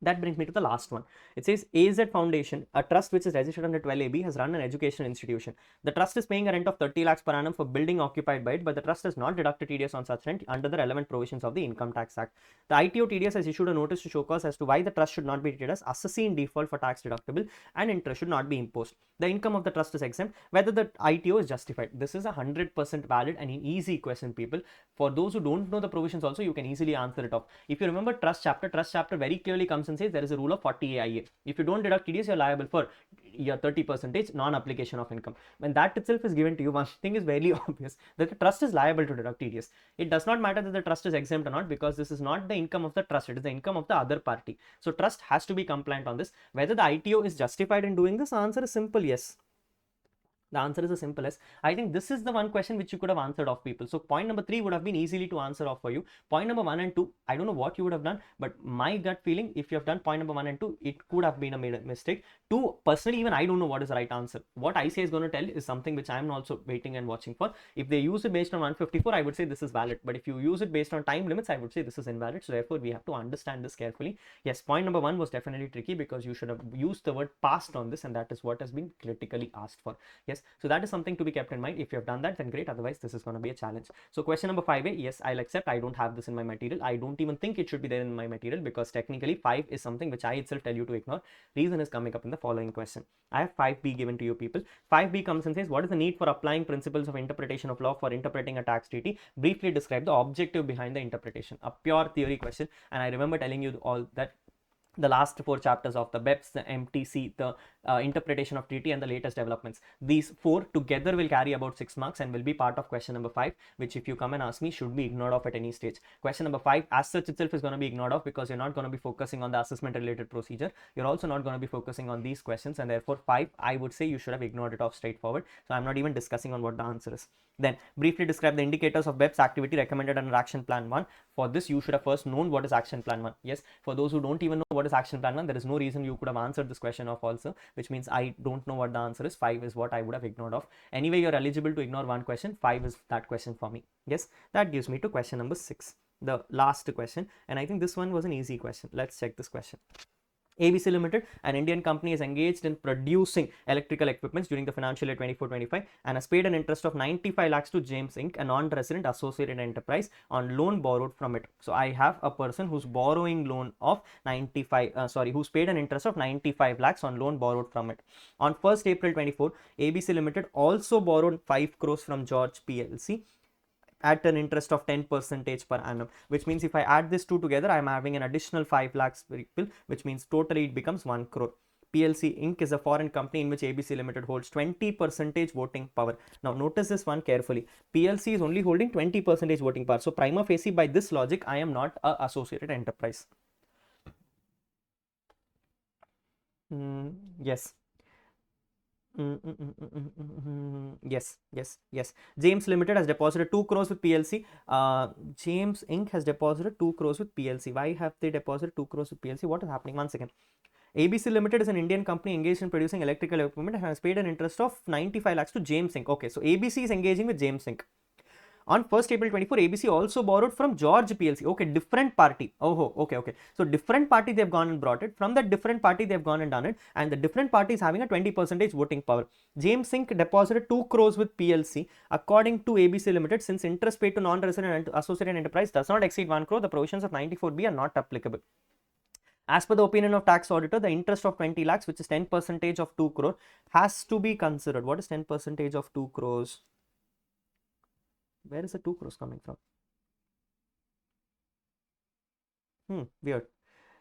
That brings me to the last one. It says AZ Foundation, a trust which is registered under 12AB, has run an educational institution. The trust is paying a rent of 30 lakhs per annum for building occupied by it, but the trust has not deducted TDS on such rent under the relevant provisions of the Income Tax Act. The ITO TDS has issued a notice to show cause as to why the trust should not be treated as assessee in default for tax deductible and interest should not be imposed. The income of the trust is exempt, whether the ITO is justified. This is a 100% valid and an easy question, people. For those who don't know the provisions also, you can easily answer it off. If you remember trust chapter very clearly comes and says there is a rule of 40AIA. If you don't deduct TDS, you're liable for your 30% non-application of income. When that itself is given to you, one thing is very obvious, that the trust is liable to deduct TDS. It does not matter that the trust is exempt or not, because this is not the income of the trust, it is the income of the other party. So trust has to be compliant on this. Whether the ITO is justified in doing this, answer is simple yes. The answer is as simple as, I think this is the one question which you could have answered off, people. So point number 3 would have been easily to answer off for you. Point number 1 and 2, I don't know what you would have done, but my gut feeling, if you have done point number 1 and 2, it could have been a mistake. 2, personally, even I don't know what is the right answer. What I say is going to tell is something which I am also waiting and watching for. If they use it based on 154, I would say this is valid. But if you use it based on time limits, I would say this is invalid. So therefore, we have to understand this carefully. Yes, point number 1 was definitely tricky because you should have used the word past on this, and that is what has been critically asked for. Yes, so that is something to be kept in mind. If you have done that, then great. Otherwise, this is going to be a challenge. So question number 5A, yes, I'll accept. I don't have this in my material. I don't even think it should be there in my material, because technically 5 is something which I itself tell you to ignore. Reason is coming up in the following question. I have 5B given to you, people. 5B comes and says, what is the need for applying principles of interpretation of law for interpreting a tax treaty? Briefly describe the objective behind the interpretation. A pure theory question. And I remember telling you all that the last 4 chapters of the BEPS, the MTC, the interpretation of treaty, and the latest developments. These 4 together will carry about 6 marks and will be part of question number 5, which if you come and ask me, should be ignored off at any stage. Question number 5 as such itself is going to be ignored off, because you're not going to be focusing on the assessment related procedure. You're also not going to be focusing on these questions, and therefore 5, I would say you should have ignored it off straightforward. So I'm not even discussing on what the answer is. Then briefly describe the indicators of BEPS activity recommended under action plan 1. For this, you should have first known what is action plan 1. Yes, for those who don't even know what is action plan 1, there is no reason you could have answered this question off also, which means I don't know what the answer is. 5 is what I would have ignored off. Anyway, you're eligible to ignore one question. 5 is that question for me. Yes, that gives me to question number 6, the last question, and I think this one was an easy question. Let's check this question. ABC Limited, an Indian company, is engaged in producing electrical equipments during the financial year 24-25 and has paid an interest of 95 lakhs to James Inc., a non-resident associated enterprise, on loan borrowed from it. So I have a person who's borrowing loan of who's paid an interest of 95 lakhs on loan borrowed from it. On 1st April 24, ABC Limited also borrowed 5 crores from George PLC at an interest of 10% per annum, which means if I add this 2 together, I'm having an additional 5 lakhs people, which means totally it becomes 1 crore. PLC Inc. is a foreign company in which ABC Limited holds 20% voting power. Now notice this one carefully. PLC is only holding 20% voting power. So prima facie, by this logic, I am not an associated enterprise. Yes. Yes. James Limited has deposited 2 crores with PLC. James Inc. has deposited 2 crores with PLC. Why have they deposited 2 crores with PLC? What is happening? One second. ABC Limited is an Indian company engaged in producing electrical equipment and has paid an interest of 95 lakhs to James Inc. Okay, so ABC is engaging with James Inc. On 1st April 24, ABC also borrowed from George PLC. Okay, different party. Oh, okay. So different party, they've gone and brought it. From that different party, they've gone and done it. And the different party is having a 20% voting power. James Inc. deposited 2 crores with PLC. According to ABC Limited, since interest paid to non-resident and associated enterprise does not exceed 1 crore, the provisions of 94B are not applicable. As per the opinion of tax auditor, the interest of 20 lakhs, which is 10% of 2 crore, has to be considered. What is 10% of 2 crores? Where is the 2 crores coming from? Weird.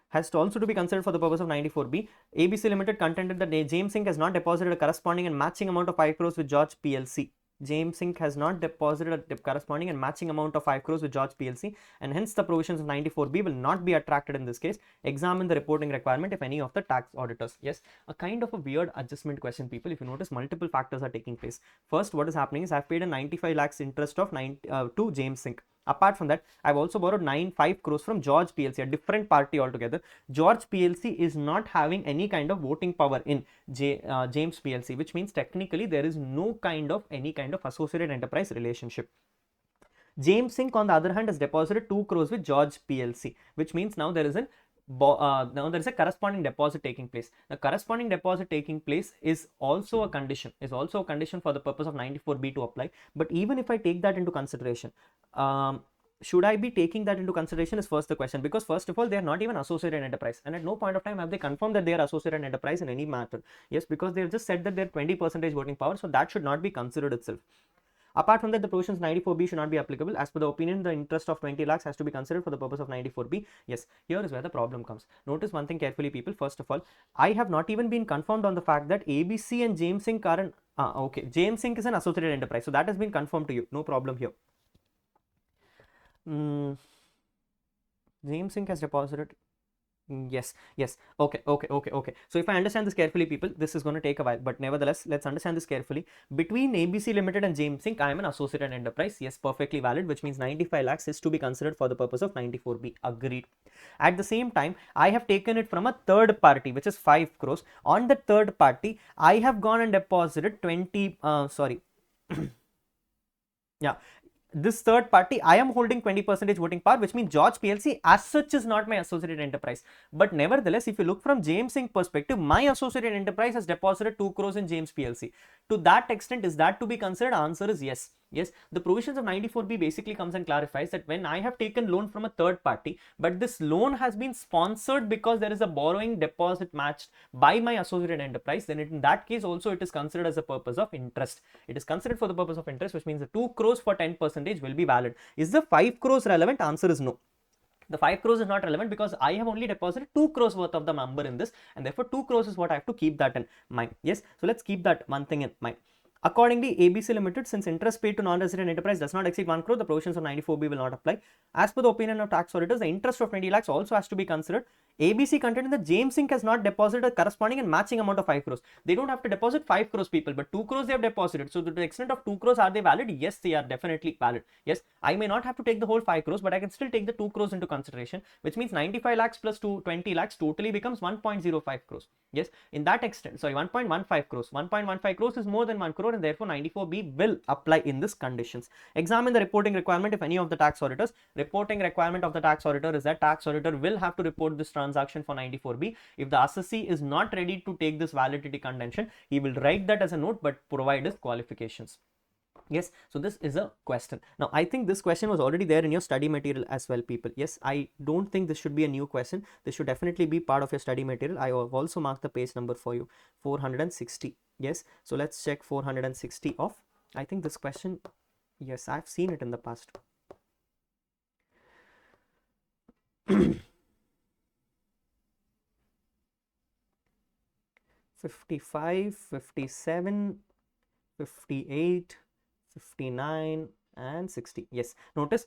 Has to also to be considered for the purpose of 94B. ABC Limited contended that James Singh has not deposited a corresponding and matching amount of 5 crores with George PLC. James Singh has not deposited a corresponding and matching amount of 5 crores with George PLC, and hence the provisions of 94B will not be attracted in this case. Examine the reporting requirement if any of the tax auditors. Yes, a kind of a weird adjustment question, people. If you notice, multiple factors are taking place. First, what is happening is I've paid a 95 lakhs interest of to James Singh. Apart from that, I've also borrowed 5 crores from George PLC, a different party altogether. George PLC is not having any kind of voting power in James PLC, which means technically there is no kind of any kind of associated enterprise relationship. James Singh, on the other hand, has deposited 2 crores with George PLC, which means now there is a corresponding deposit taking place. The corresponding deposit taking place is also a condition for the purpose of 94B to apply. But even if I take that into consideration, should I be taking that into consideration is first the question, because first of all, they are not even associated enterprise, and at no point of time have they confirmed that they are associated enterprise in any matter. Yes, because they have just said that they're 20% voting power, so that should not be considered itself. Apart from that, the provisions 94B should not be applicable. As per the opinion, the interest of 20 lakhs has to be considered for the purpose of 94B. Yes, here is where the problem comes. Notice one thing carefully, people. First of all, I have not even been confirmed on the fact that ABC and James Singh are an okay, James Singh is an associated enterprise, so that has been confirmed to you. No problem here. James Singh has deposited. Yes. Okay. So if I understand this carefully, people, this is going to take a while, but nevertheless, let's understand this carefully. Between ABC Limited and James Singh, I am an associated enterprise. Yes, perfectly valid, which means 95 lakhs is to be considered for the purpose of 94B. Agreed. At the same time, I have taken it from a third party, which is 5 crores. On the third party, I have gone and deposited 20, yeah. This third party, I am holding 20% voting power, which means George PLC as such is not my associated enterprise. But nevertheless, if you look from James Singh perspective, my associated enterprise has deposited 2 crores in James PLC. To that extent, is that to be considered? Answer is yes. Yes, the provisions of 94B basically comes and clarifies that when I have taken loan from a third party, but this loan has been sponsored because there is a borrowing deposit matched by my associated enterprise, then in that case also it is considered as a purpose of interest. It is considered for the purpose of interest, which means the 2 crores for 10% will be valid. Is the 5 crores relevant? Answer is no. The 5 crores is not relevant because I have only deposited 2 crores worth of the number in this, and therefore 2 crores is what I have to keep that in mind. Yes, so let's keep that one thing in mind. Accordingly, ABC Limited, since interest paid to non-resident enterprise does not exceed 1 crore, the provisions of 94B will not apply. As per the opinion of tax auditors, the interest of 20 lakhs also has to be considered. ABC contended that James Singh has not deposited a corresponding and matching amount of 5 crores. They don't have to deposit 5 crores, people, but 2 crores they have deposited. So to the extent of 2 crores, are they valid? Yes, they are definitely valid. Yes, I may not have to take the whole 5 crores, but I can still take the 2 crores into consideration, which means 95 lakhs plus 20 lakhs totally becomes 1.05 crores. Yes, in that extent, sorry, 1.15 crores. 1.15 crores is more than 1 crore, and therefore 94B will apply in this conditions. Examine the reporting requirement if any of the tax auditors. Reporting requirement of the tax auditor is that tax auditor will have to report this transaction for 94B. If the assessee is not ready to take this validity contention, he will write that as a note but provide his qualifications. Yes, so this is a question. Now, I think this question was already there in your study material as well, people. Yes, I don't think this should be a new question. This should definitely be part of your study material. I have also marked the page number for you, 460. Yes, so let's check 460 off. I think this question, yes, I've seen it in the past. 55, 57, 58, 59 and 60. Yes, notice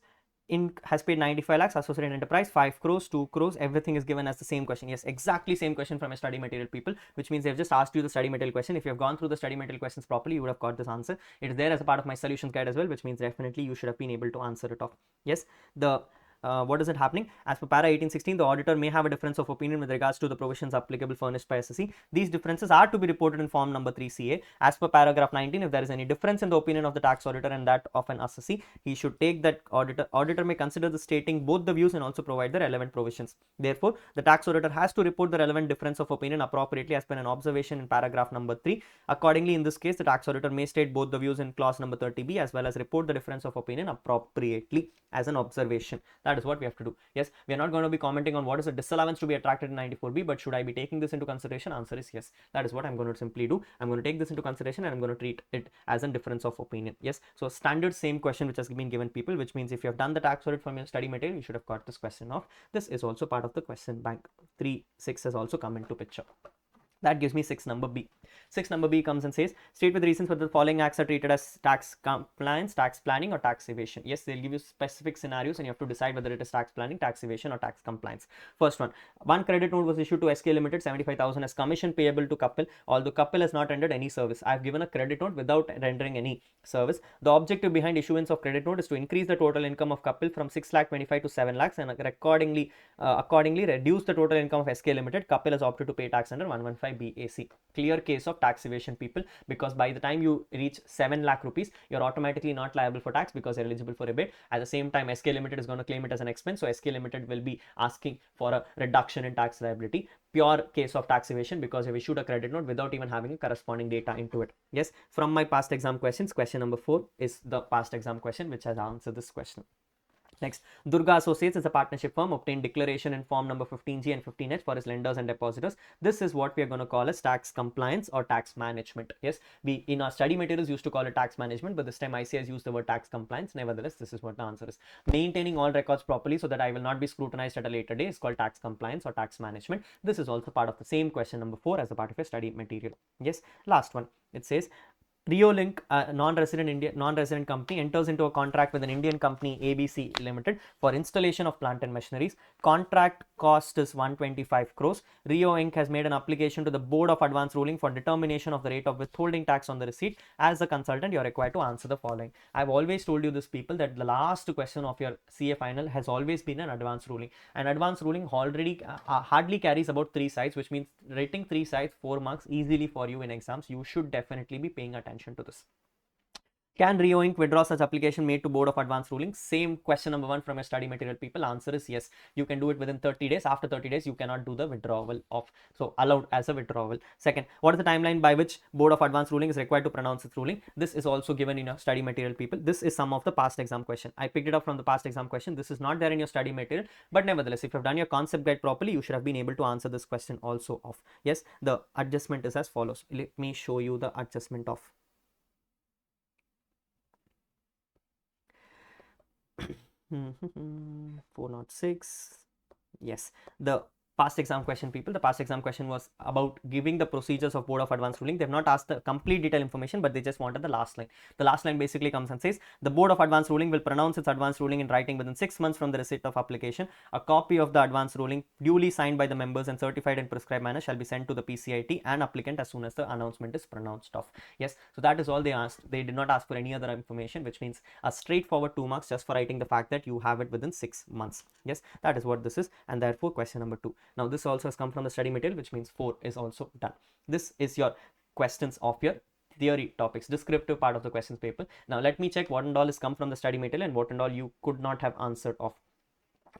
has paid 95 lakhs, associated enterprise 5 crores, 2 crores, everything is given as the same question. Yes, exactly same question from a study material, people, which means they've just asked you the study material question. If you have gone through the study material questions properly, you would have got this answer. It is there as a part of my solutions guide as well, which means definitely you should have been able to answer it off. Yes, the what is it happening? As per para 1816, the auditor may have a difference of opinion with regards to the provisions applicable furnished by SSE. These differences are to be reported in form number 3CA. As per paragraph 19, if there is any difference in the opinion of the tax auditor and that of an assessee, he should take that auditor may consider the stating both the views and also provide the relevant provisions. Therefore, the tax auditor has to report the relevant difference of opinion appropriately as per an observation in paragraph number 3. Accordingly, in this case, the tax auditor may state both the views in clause number 30B as well as report the difference of opinion appropriately as an observation. That That is what we have to do. Yes, we are not going to be commenting on what is the disallowance to be attracted in 94B, but should I be taking this into consideration? Answer is yes. That is what I'm going to simply do. I'm going to take this into consideration and I'm going to treat it as a difference of opinion. Yes, so standard same question which has been given people, which means if you have done the tax audit from your study material, you should have got this question off. This is also part of the question bank. 3-6 has also come into picture. That gives me 6 number B. 6 number B comes and says, state with reasons whether the following acts are treated as tax compliance, tax planning, or tax evasion. Yes, they'll give you specific scenarios and you have to decide whether it is tax planning, tax evasion, or tax compliance. First one credit note was issued to SK Limited, 75,000 as commission payable to couple, although couple has not rendered any service. I have given a credit note without rendering any service. The objective behind issuance of credit note is to increase the total income of couple from 6,25,000 to 7 lakhs and accordingly reduce the total income of SK Limited. Couple has opted to pay tax under 115 BAC. Clear case of tax evasion, people, because by the time you reach 7 lakh rupees, you're automatically not liable for tax because you're eligible for rebate. At the same time, SK Limited is going to claim it as an expense, so SK Limited will be asking for a reduction in tax liability. Pure case of tax evasion because you've issued a credit note without even having a corresponding data into it. Yes, from my past exam questions, question number 4 is the past exam question which has answered this question. Next, Durga Associates is a partnership firm, obtained declaration in form number 15G and 15H for its lenders and depositors. This is what we are going to call as tax compliance or tax management. Yes, we in our study materials used to call it tax management, but this time IC has used the word tax compliance. Nevertheless, this is what the answer is. Maintaining all records properly so that I will not be scrutinized at a later day is called tax compliance or tax management. This is also part of the same question number 4 as a part of your study material. Yes, last one. It says, Reolink, a non-resident company, enters into a contract with an Indian company ABC Limited for installation of plant and machineries. Contract cost is 125 crores. Rio Inc. has made an application to the Board of Advance Ruling for determination of the rate of withholding tax on the receipt. As a consultant, you are required to answer the following. I've always told you this, people, that the last question of your CA final has always been an advance ruling. An advance ruling already hardly carries about 3 sides, which means rating 3 sides 4 marks easily for you in exams. You should definitely be paying attention to this. Can Rio Inc. withdraw such application made to Board of Advance Ruling? Same question number 1 from your study material, people. Answer is yes. You can do it within 30 days. After 30 days, you cannot do the withdrawal of, so allowed as a withdrawal. Second, what is the timeline by which Board of Advance Ruling is required to pronounce its ruling? This is also given in your study material, people. This is some of the past exam question. I picked it up from the past exam question. This is not there in your study material, but nevertheless, if you have done your concept guide properly, you should have been able to answer this question also of. Yes, the adjustment is as follows. Let me show you the adjustment of. 406. Yes, the past exam question, people. The past exam question was about giving the procedures of Board of Advance Ruling. They've not asked the complete detailed information, but they just wanted the last line. The last line basically comes and says, the Board of Advance Ruling will pronounce its advance ruling in writing within 6 months from the receipt of application. A copy of the advance ruling duly signed by the members and certified in prescribed manner shall be sent to the PCIT and applicant as soon as the announcement is pronounced of. Yes, so that is all they asked. They did not ask for any other information, which means a straightforward 2 marks just for writing the fact that you have it within 6 months. Yes, that is what this is, and therefore question number 2. Now this also has come from the study material, which means 4 is also done. This is your questions of your theory topics, descriptive part of the questions paper. Now let me check what and all has come from the study material and what and all you could not have answered of.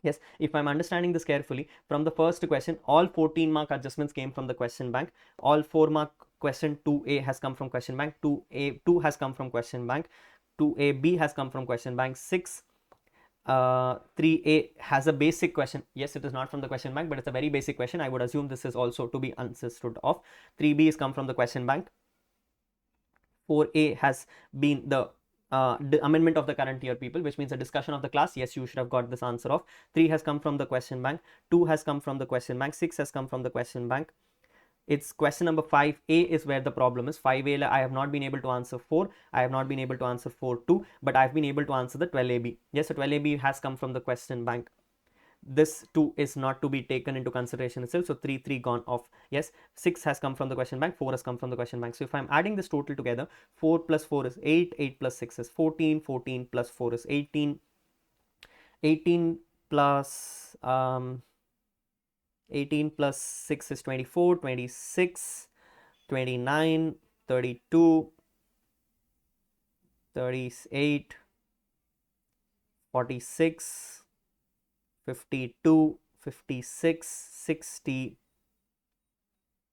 Yes, if I'm understanding this carefully, from the first question, all 14 mark adjustments came from the question bank. All 4 mark question 2A has come from question bank. 2 has come from question bank. 2AB has come from question bank. 3A has a basic question. Yes, it is not from the question bank, but it's a very basic question. I would assume this is also to be understood of. 3B has come from the question bank. 4A has been the amendment of the current year, people, which means a discussion of the class. Yes, you should have got this answer of. 3 has come from the question bank. 2 has come from the question bank. 6 has come from the question bank. It's question number 5A is where the problem is. 5A, I have not been able to answer 4. I have not been able to answer 4-2, but I've been able to answer the 12AB. Yes, the 12AB has come from the question bank. This 2 is not to be taken into consideration itself, so 3 gone off. Yes, 6 has come from the question bank. 4 has come from the question bank. So if I'm adding this total together, 4 plus 4 is 8, 8 plus 6 is 14, 14 plus 4 is 18, 18 plus 18 plus 6 is 24, 26, 29, 32, 38, 46, 52, 56, 60,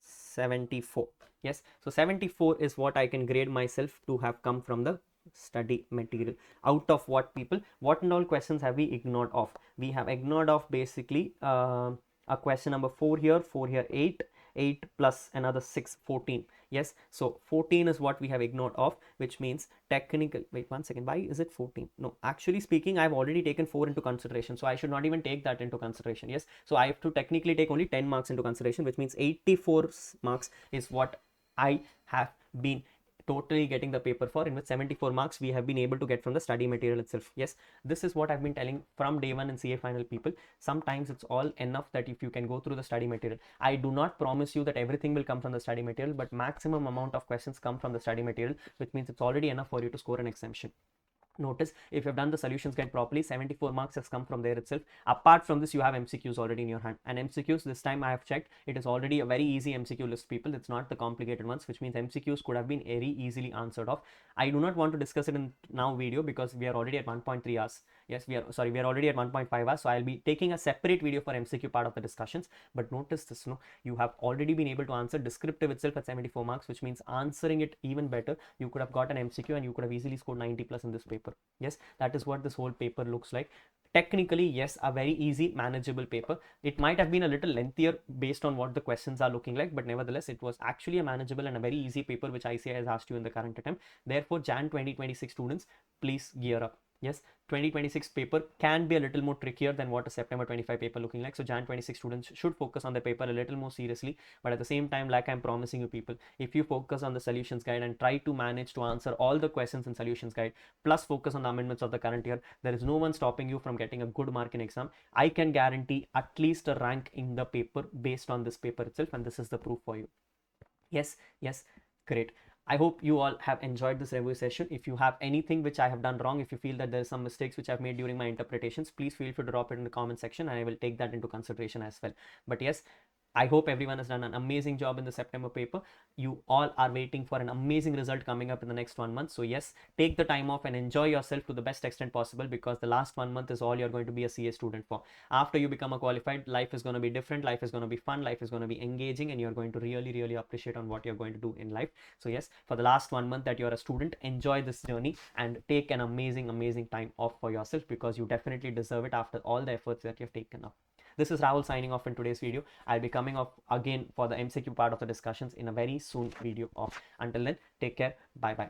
74. Yes, so 74 is what I can grade myself to have come from the study material. Out of what, people? What and all questions have we ignored off? We have ignored off basically a question number 4 here, 4 here, 8 plus another 6, 14. Yes, so 14 is what we have ignored off, which means technical, wait 1 second, why is it 14? No, actually speaking, I've already taken 4 into consideration, so I should not even take that into consideration. Yes, so I have to technically take only 10 marks into consideration, which means 84 marks is what I have been totally getting the paper for, in which 74 marks we have been able to get from the study material itself. Yes, this is what I've been telling from day one in CA final, people. Sometimes it's all enough that if you can go through the study material. I do not promise you that everything will come from the study material, but maximum amount of questions come from the study material, which means it's already enough for you to score an exemption. Notice, if you've done the solutions guide properly, 74 marks has come from there itself. Apart from this, you have MCQs already in your hand, and MCQs, this time I have checked, it is already a very easy MCQ list, people. It's not the complicated ones, which means MCQs could have been very easily answered off. I do not want to discuss it in now video because we are already at 1.3 hours. Yes, we are already at 1.5 hours, so I'll be taking a separate video for MCQ part of the discussions. But notice this, no, you have already been able to answer descriptive itself at 74 marks, which means answering it even better, you could have got an MCQ and you could have easily scored 90 plus in this paper. Yes, that is what this whole paper looks like. Technically, yes, a very easy, manageable paper. It might have been a little lengthier based on what the questions are looking like, but nevertheless, it was actually a manageable and a very easy paper which ICI has asked you in the current attempt. Therefore, Jan 2026 students, please gear up. Yes, 2026 paper can be a little more trickier than what a September 25 paper looking like. So Jan 26 students should focus on the paper a little more seriously. But at the same time, like I'm promising you, people, if you focus on the solutions guide and try to manage to answer all the questions in solutions guide, plus focus on the amendments of the current year, there is no one stopping you from getting a good mark in exam. I can guarantee at least a rank in the paper based on this paper itself, and this is the proof for you. Yes, yes, great. I hope you all have enjoyed this review session. If you have anything which I have done wrong, if you feel that there are some mistakes which I've made during my interpretations, please feel free to drop it in the comment section and I will take that into consideration as well. But yes, I hope everyone has done an amazing job in the September paper. You all are waiting for an amazing result coming up in the next 1 month. So yes, take the time off and enjoy yourself to the best extent possible, because the last 1 month is all you're going to be a CA student for. After you become a qualified, life is going to be different. Life is going to be fun. Life is going to be engaging, and you're going to really, really appreciate on what you're going to do in life. So yes, for the last 1 month that you're a student, enjoy this journey and take an amazing, amazing time off for yourself, because you definitely deserve it after all the efforts that you've taken up. This is Rahul signing off in today's video. I'll be coming off again for the MCQ part of the discussions in a very soon video off. Until then, take care. Bye bye.